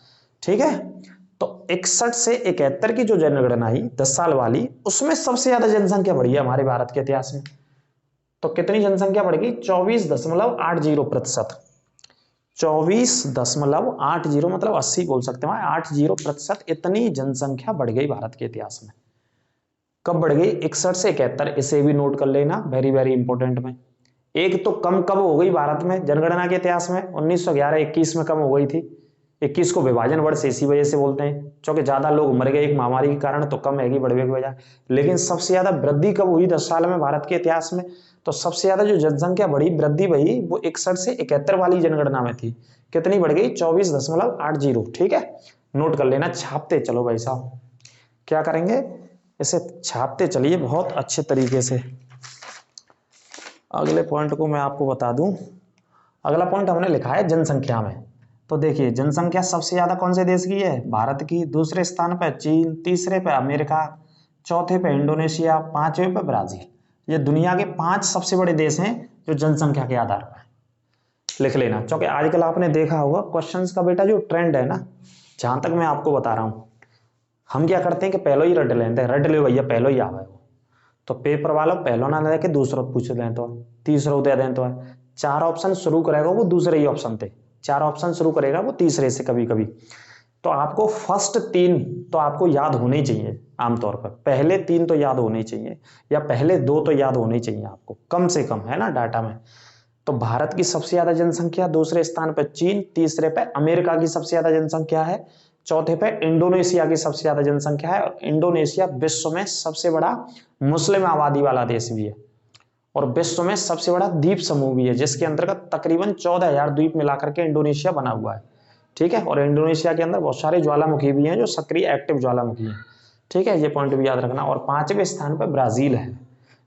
ठीक है, तो 61 से 71 की जो जनगणना आई 10 साल वाली, उसमें सबसे ज्यादा जनसंख्या बढ़ी है हमारे भारत के इतिहास में। तो कितनी जनसंख्या बढ़ गई? 24.80%। 24.80 मतलब 80 बोल सकते हैं, 80%। इतनी जनसंख्या बढ़ गई भारत के इतिहास में। कब बढ़ गई? 61 से 71। इसे भी नोट कर लेना, वेरी वेरी इंपॉर्टेंट में। एक तो कम कब हो गई भारत में जनगणना के इतिहास में? 1911-21 में कम हो गई थी। 21 को विभाजन वर्ष इसी वजह से बोलते हैं, क्योंकि ज्यादा लोग मर गए एक महामारी के कारण, तो कम हैगी बढ़ने की वजह। लेकिन सबसे ज्यादा वृद्धि कब हुई 10 साल में भारत के इतिहास में? तो सबसे ज्यादा जो जनसंख्या बढ़ी, वृद्धि बढ़ी, वो 61 से 71 वाली जनगणना में थी। कितनी बढ़ गई? 24.80। ठीक है, नोट कर लेना, छापते चलो भाई साहब। क्या करेंगे? इसे छापते चलिए बहुत अच्छे तरीके से। अगले पॉइंट को मैं आपको बता दूं। अगला पॉइंट हमने लिखा है जनसंख्या में। तो देखिए, जनसंख्या सबसे ज्यादा कौन से देश की है? भारत की। दूसरे स्थान पर चीन, तीसरे पे अमेरिका, चौथे पे इंडोनेशिया, पांचवें पे ब्राजील। ये दुनिया के 5 सबसे बड़े देश हैं जो जनसंख्या के आधार पर। लिख लेना, क्योंकि आजकल आपने देखा होगा क्वेश्चंस का बेटा जो ट्रेंड है ना, जहां तक मैं आपको बता रहा हूं, हम क्या करते हैं कि पहले ही रट लेते हैं, रट ले भैया पहले ही आवे वो। तो पेपर वालों पहलो ना लेके दूसरा पूछ लें तो तीसरा दे दें तो है। 4 ऑप्शन शुरू करेगा वो दूसरे ही ऑप्शन थे, 4 ऑप्शन शुरू करेगा वो तीसरे से कभी कभी। तो आपको फर्स्ट 3 तो आपको याद होने ही चाहिए आमतौर पर, पहले 3 तो याद होने ही चाहिए, या पहले 2 तो याद होने ही चाहिए आपको कम से कम, है ना, डाटा में। तो भारत की सबसे ज्यादा जनसंख्या, दूसरे स्थान पर चीन, तीसरे पे अमेरिका की सबसे ज्यादा जनसंख्या है, चौथे पे इंडोनेशिया की सबसे ज्यादा जनसंख्या है। और इंडोनेशिया विश्व में सबसे बड़ा मुस्लिम आबादी वाला देश भी है। और विश्व में सबसे बड़ा द्वीप समूह भी है, जिसके अंतर्गत तकरीबन 14,000 द्वीप मिलाकर के इंडोनेशिया बना हुआ है। ठीक है, और इंडोनेशिया के अंदर बहुत सारे ज्वालामुखी भी हैं जो सक्रिय एक्टिव ज्वालामुखी हैं। ठीक है, ये पॉइंट भी याद रखना। और 5वें स्थान पर ब्राजील है,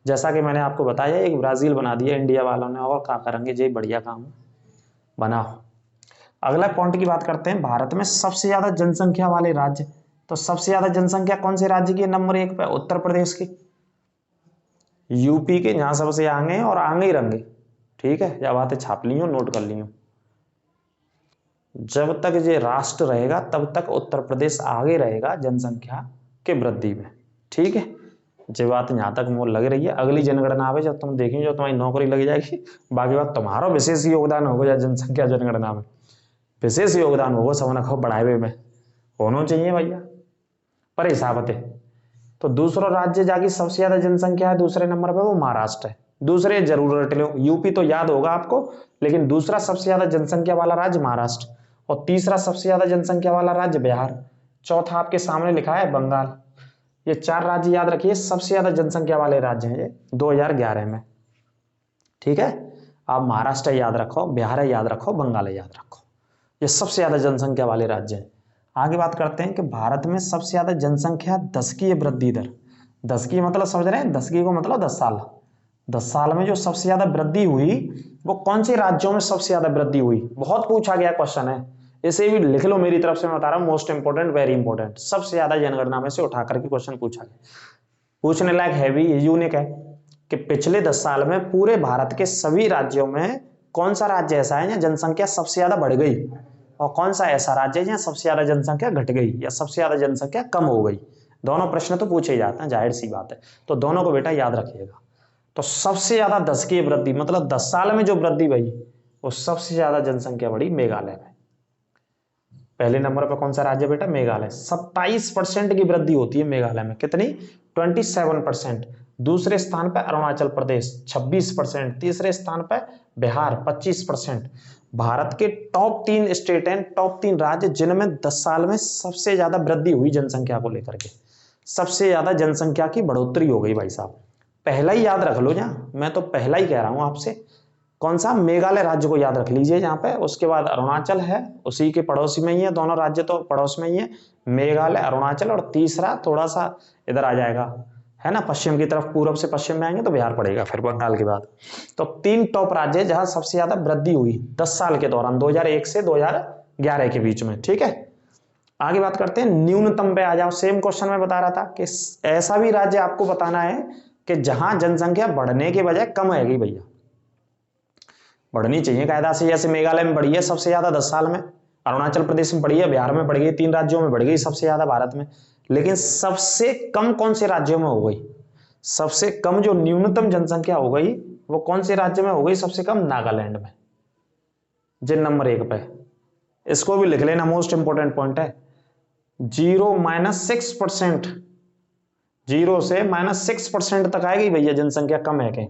जैसा कि मैंने आपको बताया एक ब्राजील बना दिया इंडिया वालों ने, और क्या करेंगे, ये बढ़िया काम बनाओ। अगला पॉइंट की बात करते हैं, भारत में सबसे ज्यादा जनसंख्या वाले राज्य। तो सबसे ज्यादा जनसंख्या कौन से राज्य की? नंबर 1 पे उत्तर प्रदेश की, यूपी के, जहां सबसे आगे और आगे ही रहेंगे। ठीक है, या बातें छाप ली हो, नोट कर ली हो। जब तक ये राष्ट्र रहेगा तब तक उत्तर प्रदेश आगे रहेगा जनसंख्या के वृद्धि में। ठीक है, ये बात यहाँ तक मोल लग रही है। अगली जनगणना आवे जब तुम देखेंगे, जो तुम्हारी नौकरी लग जाएगी, बाकी बात तुम्हारा विशेष योगदान होगा जनसंख्या जनगणना में, विशेष योगदान होगा समझ रखो बढ़ावे में, होना चाहिए भैया पर हिसाब है। तो दूसरा राज्य जाकी सबसे ज्यादा जनसंख्या है दूसरे नंबर पे, वो महाराष्ट्र है। दूसरे जरूर रट लो, यूपी तो याद होगा आपको, लेकिन दूसरा सबसे ज्यादा जनसंख्या वाला राज्य महाराष्ट्र, और तीसरा सबसे ज्यादा जनसंख्या वाला राज्य बिहार, चौथा आपके सामने लिखा है बंगाल। ये 4 राज्य याद रखिए, सबसे ज्यादा जनसंख्या वाले राज्य हैं ये 2011 में। ठीक है, आप महाराष्ट्र याद रखो, बिहार याद रखो, बंगाल याद रखो, ये सबसे ज्यादा जनसंख्या वाले राज्य हैं। आगे बात करते हैं कि भारत में सबसे ज्यादा जनसंख्या दशकीय वृद्धि दर, दशकीय मतलब समझ रहे हैं, दशकीय को मतलब 10 साल, 10 साल में जो सबसे ज्यादा वृद्धि हुई वो कौन से राज्यों में सबसे ज्यादा वृद्धि हुई? बहुत पूछा गया क्वेश्चन है, इसे भी लिख लो, मेरी तरफ से मैं बता रहा हूं, मोस्ट इंपोर्टेंट, वेरी इंपोर्टेंट, सबसे ज्यादा जनगणना में से उठा करके क्वेश्चन पूछा गया, पूछने लायक है भी, यूनिक है कि पिछले 10 साल में पूरे भारत के सभी राज्यों में कौन सा राज्य ऐसा है जहां जनसंख्या सबसे ज्यादा बढ़ गई, और कौन सा ऐसा राज्य है जहां सबसे ज्यादा जनसंख्या घट गई या सबसे ज्यादा जनसंख्या कम हो गई। दोनों प्रश्न तो पूछे जाते हैं, जाहिर सी बात है, तो दोनों को बेटा याद रखिएगा। तो सबसे ज्यादा दशकीय वृद्धि मतलब 10 साल में जो वृद्धि हुई, वो सबसे ज्यादा जनसंख्या बढ़ी मेघालय में। पहले नंबर पर कौन सा राज्य बेटा? मेघालय, 27% की वृद्धि होती है मेघालय में। कितनी? 27%। दूसरे स्थान पर अरुणाचल प्रदेश 26%, तीसरे स्थान पर बिहार 25%। भारत के टॉप 3 स्टेट हैं, टॉप 3 राज्य जिनमें 10 साल में सबसे ज्यादा वृद्धि हुई जनसंख्या को लेकर के, सबसे ज्यादा जनसंख्या की बढ़ोतरी हो गई भाई साहब। पहला ही याद रख लो, जहां मैं तो पहला ही कह रहा हूं आपसे, कौन सा? मेघालय राज्य को याद रख लीजिए जहां पे, उसके बाद अरुणाचल है, उसी के पड़ोसी में ही है, दोनों राज्य तो पड़ोस में ही है, मेघालय अरुणाचल, और तीसरा थोड़ा सा इधर आ जाएगा, है ना, पश्चिम की तरफ, पूरब से पश्चिम में आएंगे तो बिहार पड़ेगा फिर बंगाल के बाद। तो 3 टॉप राज्य जहां सबसे ज्यादा वृद्धि हुई 10 साल के दौरान, 2001 से 2011 के बीच में। ठीक है, आगे बात करते हैं न्यूनतम पे आ जाओ। सेम क्वेश्चन में बता रहा था कि ऐसा भी राज्य आपको बताना है कि जहां जनसंख्या बढ़ने के बजाय कम है गई भैया, बढ़नी चाहिए कायदा से, जैसे मेघालय में बढ़ी है सबसे ज्यादा 10 साल में, अरुणाचल प्रदेश में बढ़ी है, बिहार में बढ़ गई, 3 राज्यों में बढ़ गई सबसे ज्यादा भारत में। लेकिन सबसे कम कौन से राज्यों में हो गई? सबसे कम जो न्यूनतम जनसंख्या हो गई वो कौन से राज्य में हो गई? सबसे कम नागालैंड में, जिन नंबर 1 पे। इसको भी लिख लेना, मोस्ट इंपोर्टेंट पॉइंट है। 0-6%, 0 से -6% तक आएगी भैया जनसंख्या कम है के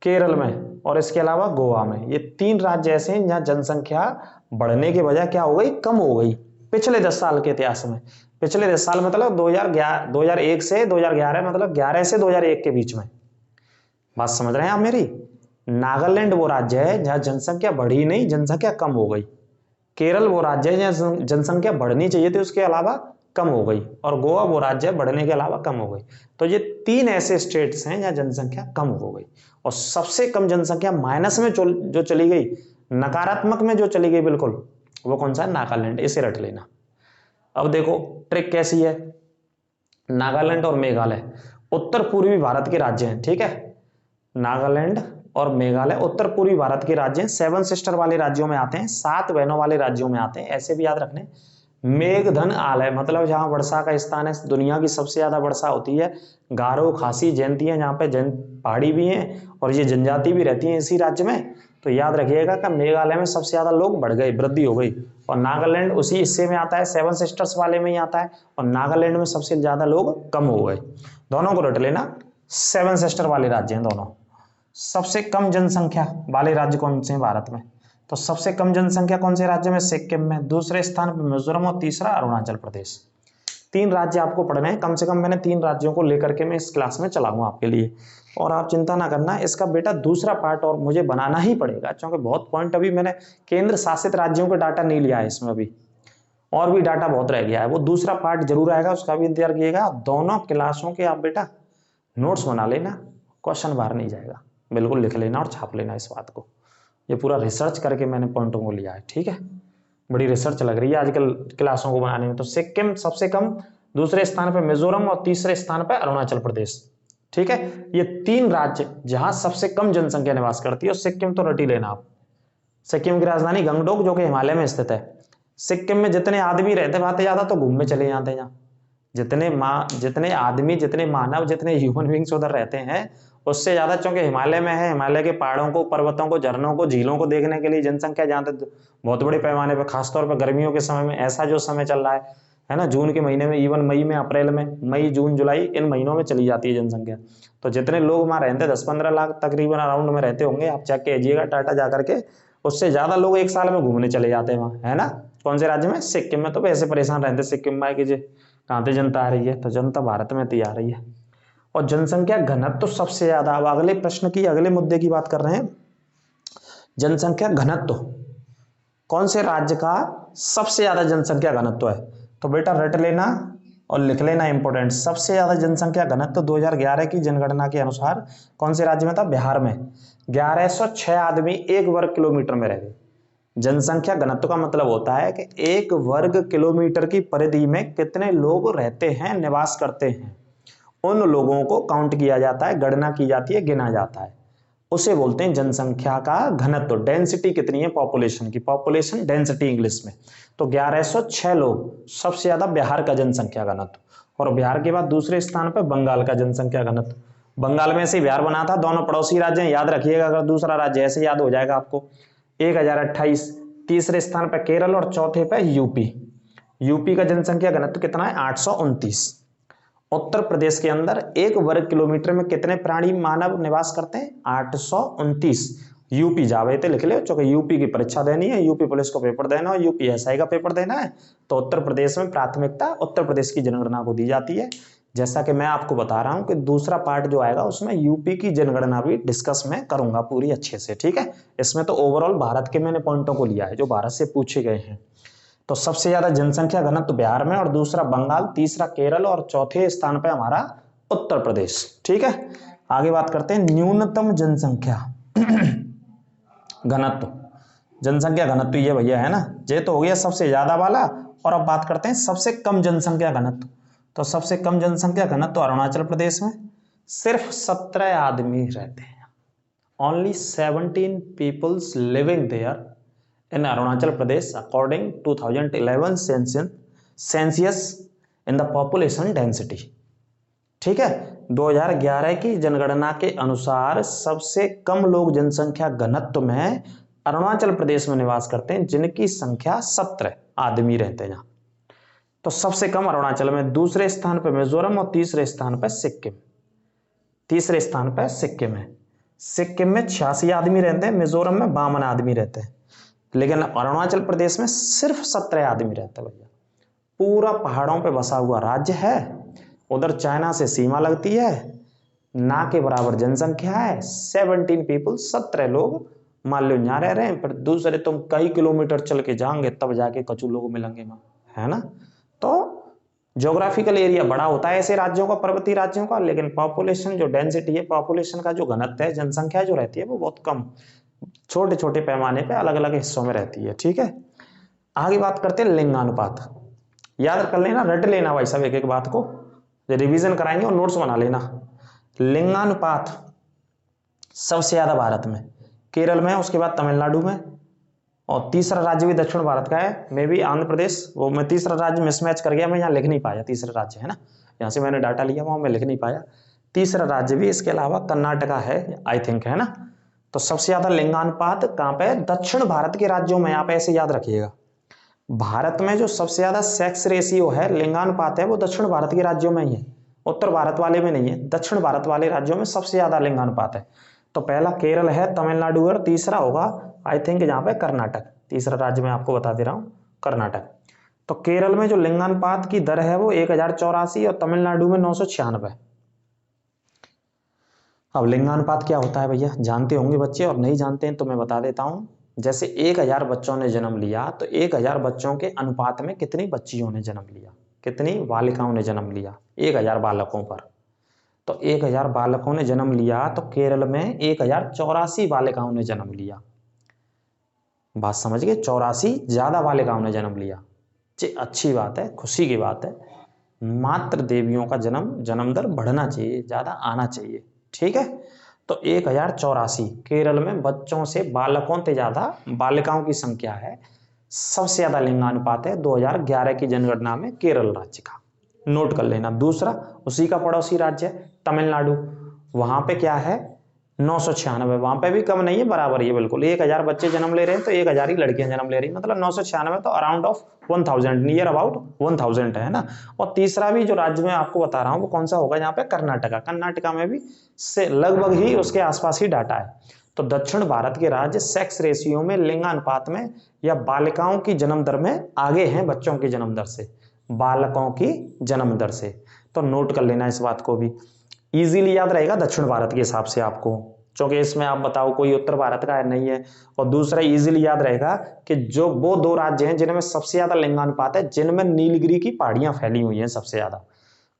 केरल में, और इसके अलावा गोवा में। ये 3 राज्य ऐसे हैं जहां जनसंख्या बढ़ने के बजाय क्या हो गई? कम हो गई पिछले 10 साल के इतिहास में। पिछले 10 साल मतलब 2001 से 2011, मतलब 11 से 2001 के बीच में। बात समझ रहे हैं आप मेरी? नागालैंड वो राज्य है जहां जनसंख्या बढ़ी नहीं, जनसंख्या कम हो गई। केरल वो राज्य है जहां जनसंख्या बढ़नी चाहिए थी, उसके अलावा कम हो गई, और गोवा वो राज्य है बढ़ने के अलावा कम हो गई। तो ये 3 ऐसे स्टेट्स हैं जहां जनसंख्या कम हो गई, और सबसे कम जनसंख्या माइनस में जो चली गई, नकारात्मक में जो चली गई बिल्कुल, वो कौन सा है? नागालैंड। इसे रट लेना। अब देखो ट्रिक कैसी है, नागालैंड और मेघालय उत्तर पूर्वी भारत के राज्य हैं। ठीक है, नागालैंड और मेघालय उत्तर पूर्वी भारत के राज्य हैं, 7 सिस्टर वाले राज्यों में आते हैं, 7 बहनों वाले राज्यों में आते हैं। ऐसे भी याद रखने। मेघधन आलय मतलब जहां वर्षा का स्थान है, दुनिया की सबसे ज्यादा वर्षा होती है। गारो, खासी, जयंती है, जहाँ पे पहाड़ी भी हैं और ये जनजाति भी रहती है इसी राज्य में। तो याद रखिएगा कि मेघालय में सबसे ज्यादा लोग बढ़ गए, वृद्धि हो गई, और नागालैंड उसी हिस्से में आता है, 7 सिस्टर्स वाले में ही आता है, और नागालैंड में सबसे ज्यादा लोग कम हो गए। दोनों को रट लेना, 7 सिस्टर वाले राज्य हैं दोनों। सबसे कम जनसंख्या वाले राज्य कौन से हैं भारत में? तो सबसे कम जनसंख्या कौन से राज्य में? सिक्किम में। दूसरे स्थान पर मिजोरम, और तीसरा अरुणाचल प्रदेश। 3 राज्य आपको पढ़ने हैं, कम से कम मैंने 3 राज्यों को लेकर के मैं इस क्लास में चलाऊंगा आपके लिए। और आप चिंता ना करना, इसका बेटा दूसरा पार्ट और मुझे बनाना ही पड़ेगा, क्योंकि बहुत पॉइंट अभी मैंने केंद्र शासित राज्यों का डाटा नहीं लिया है इसमें, अभी और भी डाटा बहुत रह गया है। वो दूसरा पार्ट जरूर आएगा, उसका भी इंतजार कीजिएगा। दोनों क्लासों के आप बेटा नोट्स बना लेना, क्वेश्चन बाहर नहीं जाएगा, बिल्कुल लिख लेना और छाप लेना इस बात को। ये पूरा रिसर्च करके मैंने पॉइंटों को लिया है, ठीक है। बड़ी रिसर्च लग रही है आजकल क्लासों को बनाने में। तो सिक्किम सबसे कम, दूसरे स्थान पर मिजोरम और तीसरे स्थान पर अरुणाचल प्रदेश, ठीक है। ये 3 राज्य जहां सबसे कम जनसंख्या निवास करती है। और सिक्किम तो रटी लेना आप, सिक्किम की राजधानी गंगटोक जो कि हिमालय में स्थित है। सिक्किम में जितने आदमी रहते भाते ज्यादा तो घूमने चले जाते हैं। जितने आदमी, जितने मानव, जितने ह्यूमन बींग्स उधर रहते हैं उससे ज्यादा, चूंकि हिमालय में है, हिमालय के पहाड़ों को, पर्वतों को, झरनों को, झीलों को देखने के लिए जनसंख्या जहाँ तक बहुत बड़े पैमाने पर, खासतौर पर गर्मियों के समय में, ऐसा जो समय चल रहा है ना, जून के महीने में, इवन मई में, अप्रैल में, मई जून जुलाई इन महीनों में चली जाती है जनसंख्या। तो जितने लोग वहां रहते हैं 10-15 लाख तकरीबन अराउंड में रहते होंगे, आप चेक कीजिएगा डाटा जा करके, उससे ज्यादा लोग एक साल में घूमने चले जाते हैं वहां, है ना। कौन से राज्य में? सिक्किम में। तो वैसे परेशान रहते सिक्किम में कि कहाँ से जनता आ रही है, तो जनता भारत में तो आ रही है। और जनसंख्या घनत्व तो सबसे ज्यादा, अब अगले प्रश्न की, अगले मुद्दे की बात कर रहे हैं। जनसंख्या घनत्व कौन से राज्य का सबसे ज्यादा जनसंख्या घनत्व है? तो बेटा रट लेना और लिख लेना, इंपोर्टेंट। सबसे ज्यादा जनसंख्या घनत्व 2011 की जनगणना के अनुसार कौन से राज्य में था? बिहार में। 1106 आदमी 1 वर्ग किलोमीटर में रह गए। जनसंख्या घनत्व का मतलब होता है कि 1 वर्ग किलोमीटर की परिधि में कितने लोग रहते हैं, निवास करते हैं। उन लोगों को काउंट किया जाता है, गणना की जाती है, गिना जाता है, उसे बोलते हैं जनसंख्या का घनत्व। डेंसिटी कितनी है पॉपुलेशन की, पॉपुलेशन डेंसिटी इंग्लिश में। तो 1106 लोग, सबसे ज्यादा बिहार का जनसंख्या घनत्व। और बिहार के बाद दूसरे स्थान पर बंगाल का जनसंख्या घनत्व। बंगाल में से बिहार बना था, दोनों पड़ोसी राज्य हैं, याद रखिएगा, अगर दूसरा राज्य ऐसे याद हो जाएगा आपको। 1028। तीसरे स्थान पर केरल और चौथे पर यूपी। यूपी का जनसंख्या घनत्व कितना है? 829। उत्तर प्रदेश के अंदर 1 वर्ग किलोमीटर में कितने प्राणी मानव निवास करते हैं? 829। यूपी जावे थे लिख ले, क्योंकि यूपी की परीक्षा देनी है, यूपी पुलिस को पेपर देना है, यूपी एसआई का पेपर देना है, तो उत्तर प्रदेश में प्राथमिकता उत्तर प्रदेश की जनगणना को दी जाती है। जैसा कि मैं आपको बता रहा हूं कि दूसरा पार्ट जो आएगा उसमें यूपी की जनगणना भी डिस्कस में करूंगा पूरी अच्छे से, ठीक है। इसमें तो ओवरऑल भारत के मैंने पॉइंटों को लिया है जो भारत से पूछे गए हैं। तो सबसे ज्यादा जनसंख्या घनत्व बिहार में, और दूसरा बंगाल, तीसरा केरल और चौथे स्थान पे हमारा उत्तर प्रदेश, ठीक है। आगे बात करते हैं न्यूनतम जनसंख्या घनत्व। जनसंख्या घनत्व ये भैया है ना, ये तो हो गया सबसे ज्यादा वाला। और अब बात करते हैं सबसे कम जनसंख्या घनत्व। तो सबसे कम जनसंख्या घनत्व अरुणाचल प्रदेश में, सिर्फ 17 आदमी रहते हैं। Only 17 peoples living there in Arunachal Pradesh according to 2011 census in the population density, ठीक है। 2011 की जनगणना के अनुसार सबसे कम लोग जनसंख्या घनत्व में अरुणाचल प्रदेश में निवास करते हैं, जिनकी संख्या 17 आदमी रहते हैं। तो सबसे कम अरुणाचल में, दूसरे स्थान पर मिजोरम और तीसरे स्थान पर सिक्किम। तीसरे स्थान पर सिक्किम है। सिक्किम में 86 आदमी रहते हैं, मिजोरम में 52 आदमी रहते हैं, लेकिन अरुणाचल प्रदेश में सिर्फ 17 आदमी रहते हैं भैया। पूरा पहाड़ों पे बसा हुआ राज्य है, उधर चाइना से सीमा लगती है, ना के बराबर जनसंख्या है, 17 पीपल, 17 लोग मान लो यहाँ रह रहे हैं, पर दूसरे तुम कई किलोमीटर चल के जाओगे तब जाके कचू लोग मिलेंगे वहां, है ना। तो ज्योग्राफिकल एरिया बड़ा होता है ऐसे राज्यों का, पर्वतीय राज्यों का, लेकिन पॉपुलेशन जो डेंसिटी है, पॉपुलेशन का जो घनत्व है, जनसंख्या जो रहती है वो बहुत कम, छोटे छोटे पैमाने पे अलग अलग हिस्सों में रहती है, ठीक है। आगे बात करते हैं लिंगानुपात। याद कर लेना, रट लेना भाई सब एक एक बात को, रिवीजन कराएंगे और नोट्स बना लेना। लिंगानुपात सबसे ज्यादा भारत में, केरल में, उसके बाद तमिलनाडु में, और तीसरा राज्य भी दक्षिण भारत का है, मे भी आंध्र प्रदेश। वो मैं तीसरा राज्य मिसमैच कर गया, मैं यहाँ लिख नहीं पाया तीसरा राज्य, है ना, यहाँ से मैंने डाटा लिया, वहां मैं लिख नहीं पाया। तीसरा राज्य भी, इसके अलावा कर्नाटका है आई थिंक, है ना। तो सबसे ज्यादा लिंगानुपात कहां पे? दक्षिण भारत के राज्यों में। आप ऐसे याद रखिएगा, भारत में जो सबसे ज्यादा सेक्स रेशियो है, लिंगानुपात है, वो दक्षिण भारत के राज्यों में ही है, उत्तर भारत वाले में नहीं है। दक्षिण भारत वाले राज्यों में सबसे ज्यादा लिंगानुपात है। तो पहला केरल है, तमिलनाडु और तीसरा होगा आई थिंक यहाँ पे कर्नाटक। तीसरा राज्य मैं आपको बता दे रहा हूँ कर्नाटक। तो केरल में जो लिंगानुपात की दर है वो 1084 और तमिलनाडु में 996। अब लिंगानुपात क्या होता है भैया, जानते होंगे बच्चे, और नहीं जानते हैं तो मैं बता देता हूं। जैसे 1000 बच्चों ने जन्म लिया तो 1000 बच्चों के अनुपात में कितनी बच्चियों ने जन्म लिया, कितनी बालिकाओं ने जन्म लिया 1000 बालकों पर। तो 1000 बालकों ने जन्म लिया तो केरल में 1084 बालिकाओं ने जन्म लिया। बात समझ गए, 84 ज्यादा बालिकाओं ने जन्म लिया। जी अच्छी बात है, खुशी की बात है। मात्र देवियों का जन्म दर बढ़ना चाहिए, ज्यादा आना चाहिए, ठीक है। तो 1084 केरल में बच्चों से बालकों से ज्यादा बालिकाओं की संख्या है। सबसे ज्यादा लिंगानुपात है 2011 की जनगणना में केरल राज्य का, नोट कर लेना। दूसरा उसी का पड़ोसी राज्य है तमिलनाडु, वहां पे क्या है 996, वहां पे भी कम नहीं है, बराबर ही है बिल्कुल। 1000 बच्चे जन्म ले रहे हैं तो 1000 ही लड़कियां जन्म ले रही है, मतलब 996 तो अराउंड ऑफ 1000, नियर अबाउट 1000 है ना। और तीसरा भी जो राज्य में आपको बता रहा हूं वो कौन सा होगा यहाँ पे, कर्नाटका। कर्नाटका में भी से लगभग ही उसके आसपास ही डाटा है। तो दक्षिण भारत के राज्य सेक्स रेशियो में, लिंगानुपात में या बालिकाओं की जन्म दर में आगे हैं बच्चों की जन्म दर से, बालकों की जन्म दर से। तो नोट कर लेना इस बात को भी, इजीली याद रहेगा दक्षिण भारत के हिसाब से आपको, क्योंकि इसमें आप बताओ कोई उत्तर भारत का है नहीं है। और दूसरा इजीली याद रहेगा कि जो वो 2 राज्य हैं जिनमें सबसे ज्यादा लिंगानुपात है, जिनमें नीलगिरी की पहाड़ियां फैली हुई हैं सबसे ज्यादा।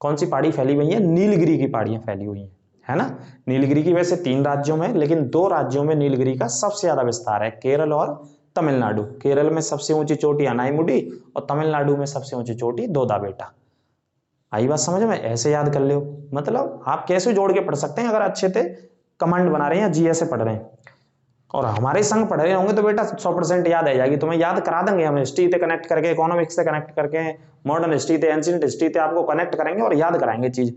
कौन सी पहाड़ी फैली हुई है, नीलगिरी की पहाड़ियां फैली हुई हैं, है ना। नीलगिरी की वैसे 3 राज्यों में, लेकिन 2 राज्यों में नीलगिरी का सबसे ज्यादा विस्तार है, केरल और तमिलनाडु। केरल में सबसे ऊंची चोटी अनाईमुडी और तमिलनाडु में सबसे ऊंची चोटी दोदा बेटा। आई बात समझ में, ऐसे याद कर लो। मतलब आप कैसे जोड़ के पढ़ सकते हैं, अगर अच्छे से कमांड बना रहे हैं या जीएस से पढ़ रहे हैं और हमारे संग पढ़ रहे होंगे तो बेटा 100% याद आ जाएगी, तुम्हें याद करा देंगे हम, हिस्ट्री से कनेक्ट करके, इकोनॉमिक्स से कनेक्ट करके, मॉडर्न हिस्ट्री से, एंशिएंट हिस्ट्री से आपको कनेक्ट करेंगे और याद कराएंगे चीज।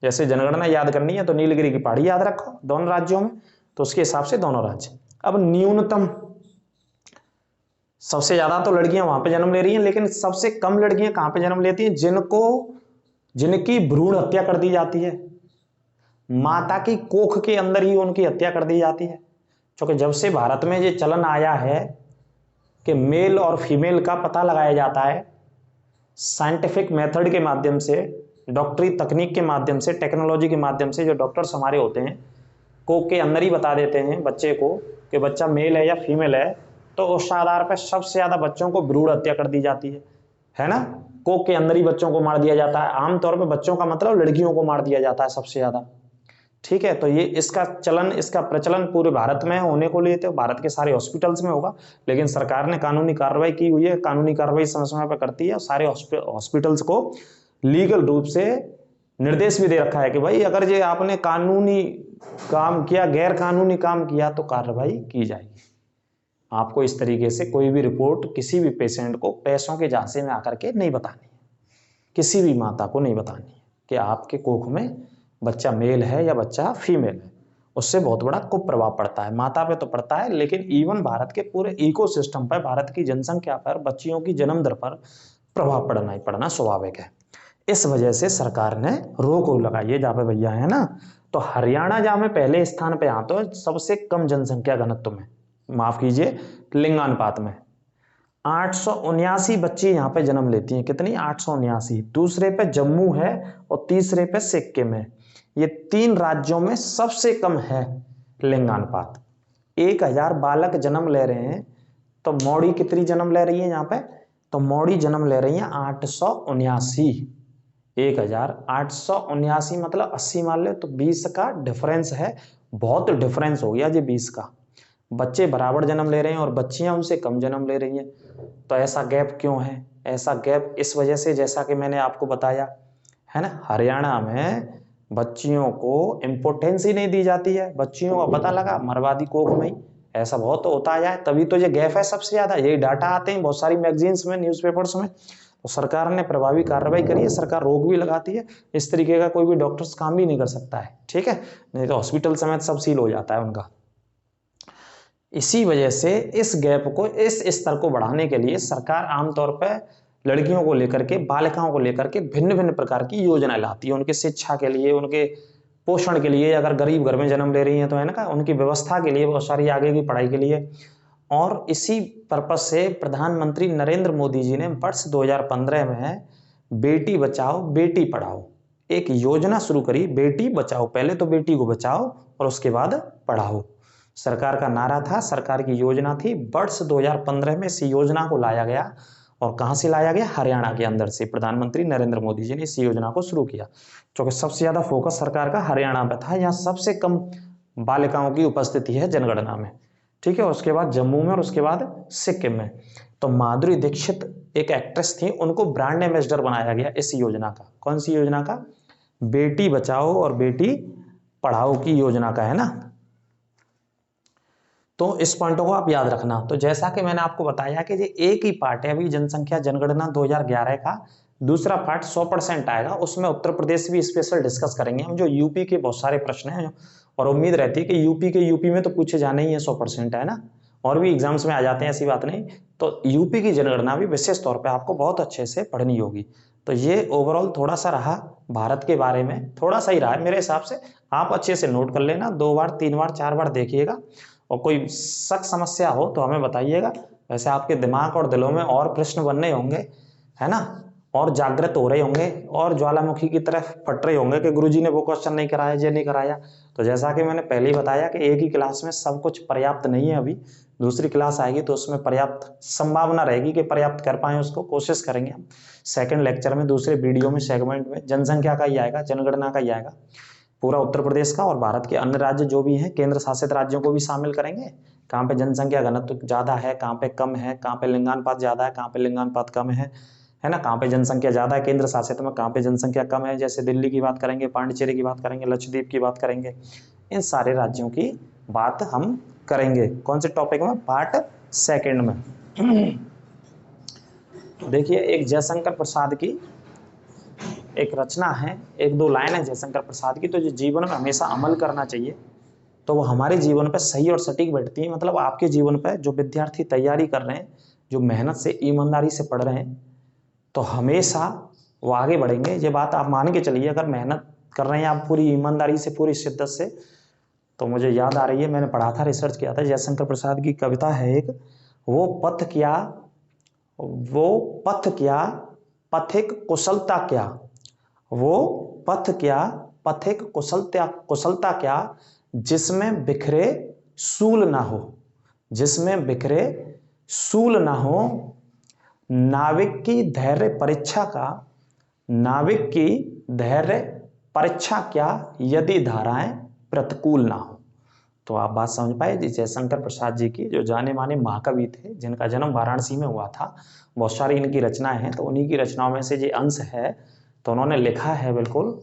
जैसे जनगणना याद करनी है तो नीलगिरी की पहाड़ी याद रखो दोनों राज्यों में, तो उसके हिसाब से दोनों राज्य। अब न्यूनतम, सबसे ज्यादा तो लड़कियां वहां पे जन्म ले रही हैं, लेकिन सबसे कम लड़कियां कहां पे जन्म लेती हैं, जिनकी भ्रूण हत्या कर दी जाती है, माता की कोख के अंदर ही उनकी हत्या कर दी जाती है। क्योंकि जब से भारत में ये चलन आया है कि मेल और फीमेल का पता लगाया जाता है साइंटिफिक मेथड के माध्यम से, डॉक्टरी तकनीक के माध्यम से, टेक्नोलॉजी के माध्यम से, जो डॉक्टर्स हमारे होते हैं कोख के अंदर ही बता देते हैं बच्चे को कि बच्चा मेल है या फीमेल है, तो उस आधार पर सबसे ज्यादा बच्चों को भ्रूण हत्या कर दी जाती है ना। कोख के अंदर ही बच्चों को मार दिया जाता है, आमतौर पर बच्चों का मतलब लड़कियों को मार दिया जाता है सबसे ज्यादा, ठीक है। तो ये इसका प्रचलन पूरे भारत में होने को लिए तो भारत के सारे हॉस्पिटल्स में होगा, लेकिन सरकार ने कानूनी कार्रवाई की हुई है, कानूनी कार्रवाई समय समय पर करती है और सारे हॉस्पिटल्स को लीगल रूप से निर्देश भी दे रखा है कि भाई अगर ये आपने कानूनी काम किया, गैर कानूनी काम किया तो कार्रवाई की जाएगी। आपको इस तरीके से कोई भी रिपोर्ट किसी भी पेशेंट को पैसों के झांसे में आकर के नहीं बतानी है, किसी भी माता को नहीं बतानी है कि आपके कोख में बच्चा मेल है या बच्चा फीमेल है। उससे बहुत बड़ा कुप्रभाव पड़ता है, माता पे तो पड़ता है, लेकिन इवन भारत के पूरे इकोसिस्टम पर, भारत की जनसंख्या पर, बच्चियों की जन्म दर पर प्रभाव पड़ना ही पड़ना स्वाभाविक है। इस वजह से सरकार ने रोक लगाई है जहाँ पे भैया है ना। तो हरियाणा जहाँ में पहले स्थान पे यहाँ तो सबसे कम जनसंख्या घनत्व में, माफ कीजिए लिंगानुपात में, 879 बच्ची यहाँ पे जन्म लेती हैं। कितनी, 879। दूसरे पे जम्मू है और तीसरे पे सिक्किम है। ये 3 राज्यों में सबसे कम है लिंगानुपात। 1000 बालक जन्म ले रहे हैं तो मौड़ी कितनी जन्म ले रही है यहाँ पे, तो मौड़ी जन्म ले रही है 879। 1879 मतलब 80 मान ले तो 20 का डिफरेंस है, बहुत डिफरेंस हो गया जी 20 का। बच्चे बराबर जन्म ले रहे हैं और बच्चियां उनसे कम जन्म ले रही हैं। तो ऐसा गैप क्यों है, ऐसा गैप इस वजह से, जैसा कि मैंने आपको बताया है ना, हरियाणा में बच्चियों को इम्पोर्टेंस ही नहीं दी जाती है। बच्चियों का पता लगा मरवादी कोख में ही, ऐसा बहुत होता है, तभी तो ये गैप है सबसे ज्यादा। यही डाटा आते हैं बहुत सारी मैगजीन्स में, न्यूज़पेपर्स में। तो सरकार ने प्रभावी कार्रवाई करी है, सरकार रोक भी लगाती है। इस तरीके का कोई भी डॉक्टर्स काम भी नहीं कर सकता है, ठीक है, नहीं तो हॉस्पिटल समेत सब सील हो जाता है उनका। इसी वजह से इस गैप को, इस स्तर को बढ़ाने के लिए सरकार आमतौर पर लड़कियों को लेकर के, बालिकाओं को लेकर के भिन्न भिन्न प्रकार की योजनाएं लाती है, उनके शिक्षा के लिए, उनके पोषण के लिए, अगर गरीब घर में जन्म ले रही हैं तो है ना, उनकी व्यवस्था के लिए, बहुत सारी आगे की पढ़ाई के लिए। और इसी पर्पज से प्रधानमंत्री नरेंद्र मोदी जी ने वर्ष 2015 में बेटी बचाओ बेटी पढ़ाओ एक योजना शुरू करी। बेटी बचाओ, पहले तो बेटी को बचाओ और उसके बाद पढ़ाओ, सरकार का नारा था, सरकार की योजना थी। वर्ष 2015 में इस योजना को लाया गया और कहां से लाया गया? हरियाणा के अंदर से। प्रधानमंत्री नरेंद्र मोदी जी ने इस योजना को शुरू किया क्योंकि सबसे ज्यादा फोकस सरकार का हरियाणा पे था, यहाँ सबसे कम बालिकाओं की उपस्थिति है जनगणना में, ठीक है। उसके बाद जम्मू में और उसके बाद सिक्किम में। तो माधुरी दीक्षित एक एक्ट्रेस थी, उनको ब्रांड एम्बेसडर बनाया गया इस योजना का। कौन सी योजना का? बेटी बचाओ और बेटी पढ़ाओ की योजना का, है ना। तो इस पॉइंटों को आप याद रखना। तो जैसा कि मैंने आपको बताया कि ये एक ही पार्ट है अभी जनसंख्या जनगणना 2011 का, दूसरा पार्ट 100% आएगा, उसमें उत्तर प्रदेश भी स्पेशल डिस्कस करेंगे हम, जो यूपी के बहुत सारे प्रश्न हैं और उम्मीद रहती है कि यूपी में तो पूछे जाने ही है 100%, है ना, और भी एग्जाम्स में आ जाते हैं, ऐसी बात नहीं। तो यूपी की जनगणना भी विशेष तौर पे आपको बहुत अच्छे से पढ़नी होगी। तो ये ओवरऑल थोड़ा सा रहा भारत के बारे में, थोड़ा सा ही रहा है मेरे हिसाब से। आप अच्छे से नोट कर लेना, 2 बार 3 बार 4 बार देखिएगा और कोई शक समस्या हो तो हमें बताइएगा। वैसे आपके दिमाग और दिलों में और प्रश्न बनने होंगे, है ना, और जागृत हो रहे होंगे और ज्वालामुखी की तरफ फट रहे होंगे कि गुरुजी ने वो क्वेश्चन नहीं कराया, ये नहीं कराया। तो जैसा कि मैंने पहले ही बताया कि एक ही क्लास में सब कुछ पर्याप्त नहीं है, अभी दूसरी क्लास आएगी तो उसमें पर्याप्त संभावना रहेगी कि पर्याप्त कर पाए, उसको कोशिश करेंगे हम। सेकंड लेक्चर में, दूसरे वीडियो में, सेगमेंट में जनसंख्या का ही आएगा, जनगणना का ही आएगा, पूरा उत्तर प्रदेश का और भारत के अन्य राज्य जो भी हैं, केंद्र शासित राज्यों को भी शामिल करेंगे। कहाँ पे जनसंख्या घनत्व ज्यादा है, कहाँ पे कम है, कहाँ पे लिंगानुपात ज्यादा है, कहाँ पे लिंगानुपात कम है ना, कहाँ पे जनसंख्या ज्यादा है केंद्र शासित में, कहाँ पे जनसंख्या कम है, जैसे दिल्ली की बात करेंगे, पांडिचेरी की बात करेंगे, लक्षद्वीप की बात करेंगे। इन सारे राज्यों की बात हम करेंगे। कौन से टॉपिक में? पार्ट सेकंड में। देखिए, एक जयशंकर प्रसाद की एक रचना है, 1-2 लाइन है जयशंकर प्रसाद की, तो जो जीवन में हमेशा अमल करना चाहिए, तो वो हमारे जीवन पर सही और सटीक बैठती है। मतलब आपके जीवन पर जो विद्यार्थी तैयारी कर रहे हैं, जो मेहनत से ईमानदारी से पढ़ रहे हैं, तो हमेशा वो आगे बढ़ेंगे। ये बात आप मान के चलिए, अगर मेहनत कर रहे हैं आप पूरी ईमानदारी से, पूरी शिद्दत से। तो मुझे याद आ रही है, मैंने पढ़ा था, रिसर्च किया था, जयशंकर प्रसाद की कविता है एक, वो पथ क्या पथिक कुशलता क्या, वो पथ क्या पथिक कुशलता क्या, जिसमें बिखरे सूल ना हो, जिसमें बिखरे सूल ना हो, नाविक की धैर्य परीक्षा क्या यदि धाराएं प्रतिकूल ना हो। तो आप बात समझ पाए जी। जयशंकर प्रसाद जी की जो जाने माने महाकवि थे, जिनका जन्म वाराणसी में हुआ था, बहुत सारी इनकी रचनाएं हैं, तो उन्हीं की रचनाओं में से ये अंश है। तो उन्होंने लिखा है, बिल्कुल,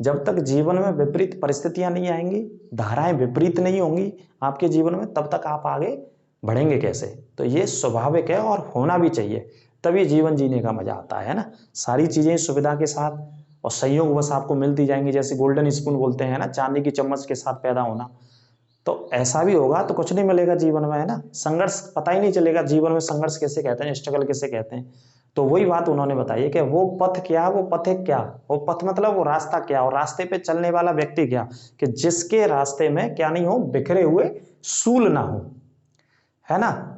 जब तक जीवन में विपरीत परिस्थितियां नहीं आएंगी, धाराएं विपरीत नहीं होंगी आपके जीवन में, तब तक आप आगे बढ़ेंगे कैसे। तो ये स्वाभाविक है और होना भी चाहिए, तभी जीवन जीने का मजा आता है ना। सारी चीजें सुविधा के साथ और संयोग बस आपको मिलती जाएंगी, जैसे गोल्डन स्पून बोलते हैं ना, चांदी की चम्मच के साथ पैदा होना। तो ऐसा भी होगा तो कुछ नहीं मिलेगा जीवन में, है ना। संघर्ष पता ही नहीं चलेगा जीवन में, संघर्ष कैसे कहते हैं, स्ट्रगल कैसे कहते हैं। तो वही बात उन्होंने बताई कि वो पथ क्या, वो पथिक क्या, वो पथ मतलब वो रास्ता क्या, और रास्ते पे चलने वाला व्यक्ति क्या, कि जिसके रास्ते में क्या नहीं हो, बिखरे हुए सूल ना हो, है ना।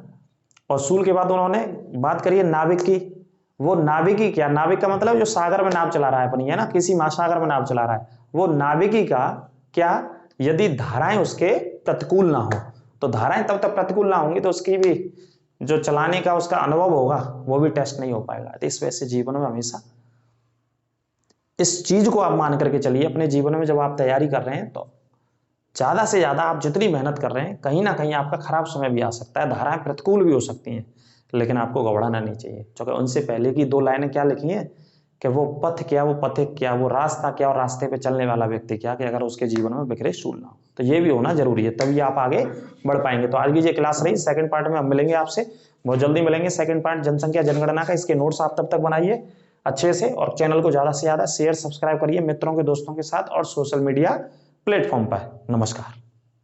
और सूल के बाद उन्होंने बात करी है नाविक की। वो नाविकी क्या, नाविक का मतलब जो सागर में नाव चला रहा है अपनी, है ना, किसी महासागर में नाव चला रहा है, वो नाविकी का क्या यदि धाराएं उसके प्रतिकूल ना हो। तो धाराएं तब तक प्रतिकूल ना होंगी तो उसकी भी जो चलाने का उसका अनुभव होगा वो भी टेस्ट नहीं हो पाएगा। तो इस वजह से जीवन में हमेशा इस चीज को आप मान करके चलिए अपने जीवन में। जब आप तैयारी कर रहे हैं तो ज्यादा से ज्यादा आप जितनी मेहनत कर रहे हैं, कहीं ना कहीं आपका खराब समय भी आ सकता है, धाराएं प्रतिकूल भी हो सकती हैं, लेकिन आपको घबराना नहीं चाहिए, क्योंकि उनसे पहले की 2 लाइनें क्या लिखी हैं कि वो पथ क्या, वो पथिक क्या, वो रास्ता क्या और रास्ते पे चलने वाला व्यक्ति क्या, कि अगर उसके जीवन में बिखरे सूल ना हो। तो ये भी होना जरूरी है, तभी आप आगे बढ़ पाएंगे। तो आज की ये क्लास रही, सेकंड पार्ट में हम मिलेंगे आपसे, बहुत जल्दी मिलेंगे। सेकंड पार्ट जनसंख्या जनगणना का, इसके नोट्स आप तब तक बनाइए अच्छे से, और चैनल को ज्यादा से ज्यादा शेयर सब्सक्राइब करिए मित्रों के दोस्तों के साथ और सोशल मीडिया प्लेटफॉर्म पर। नमस्कार।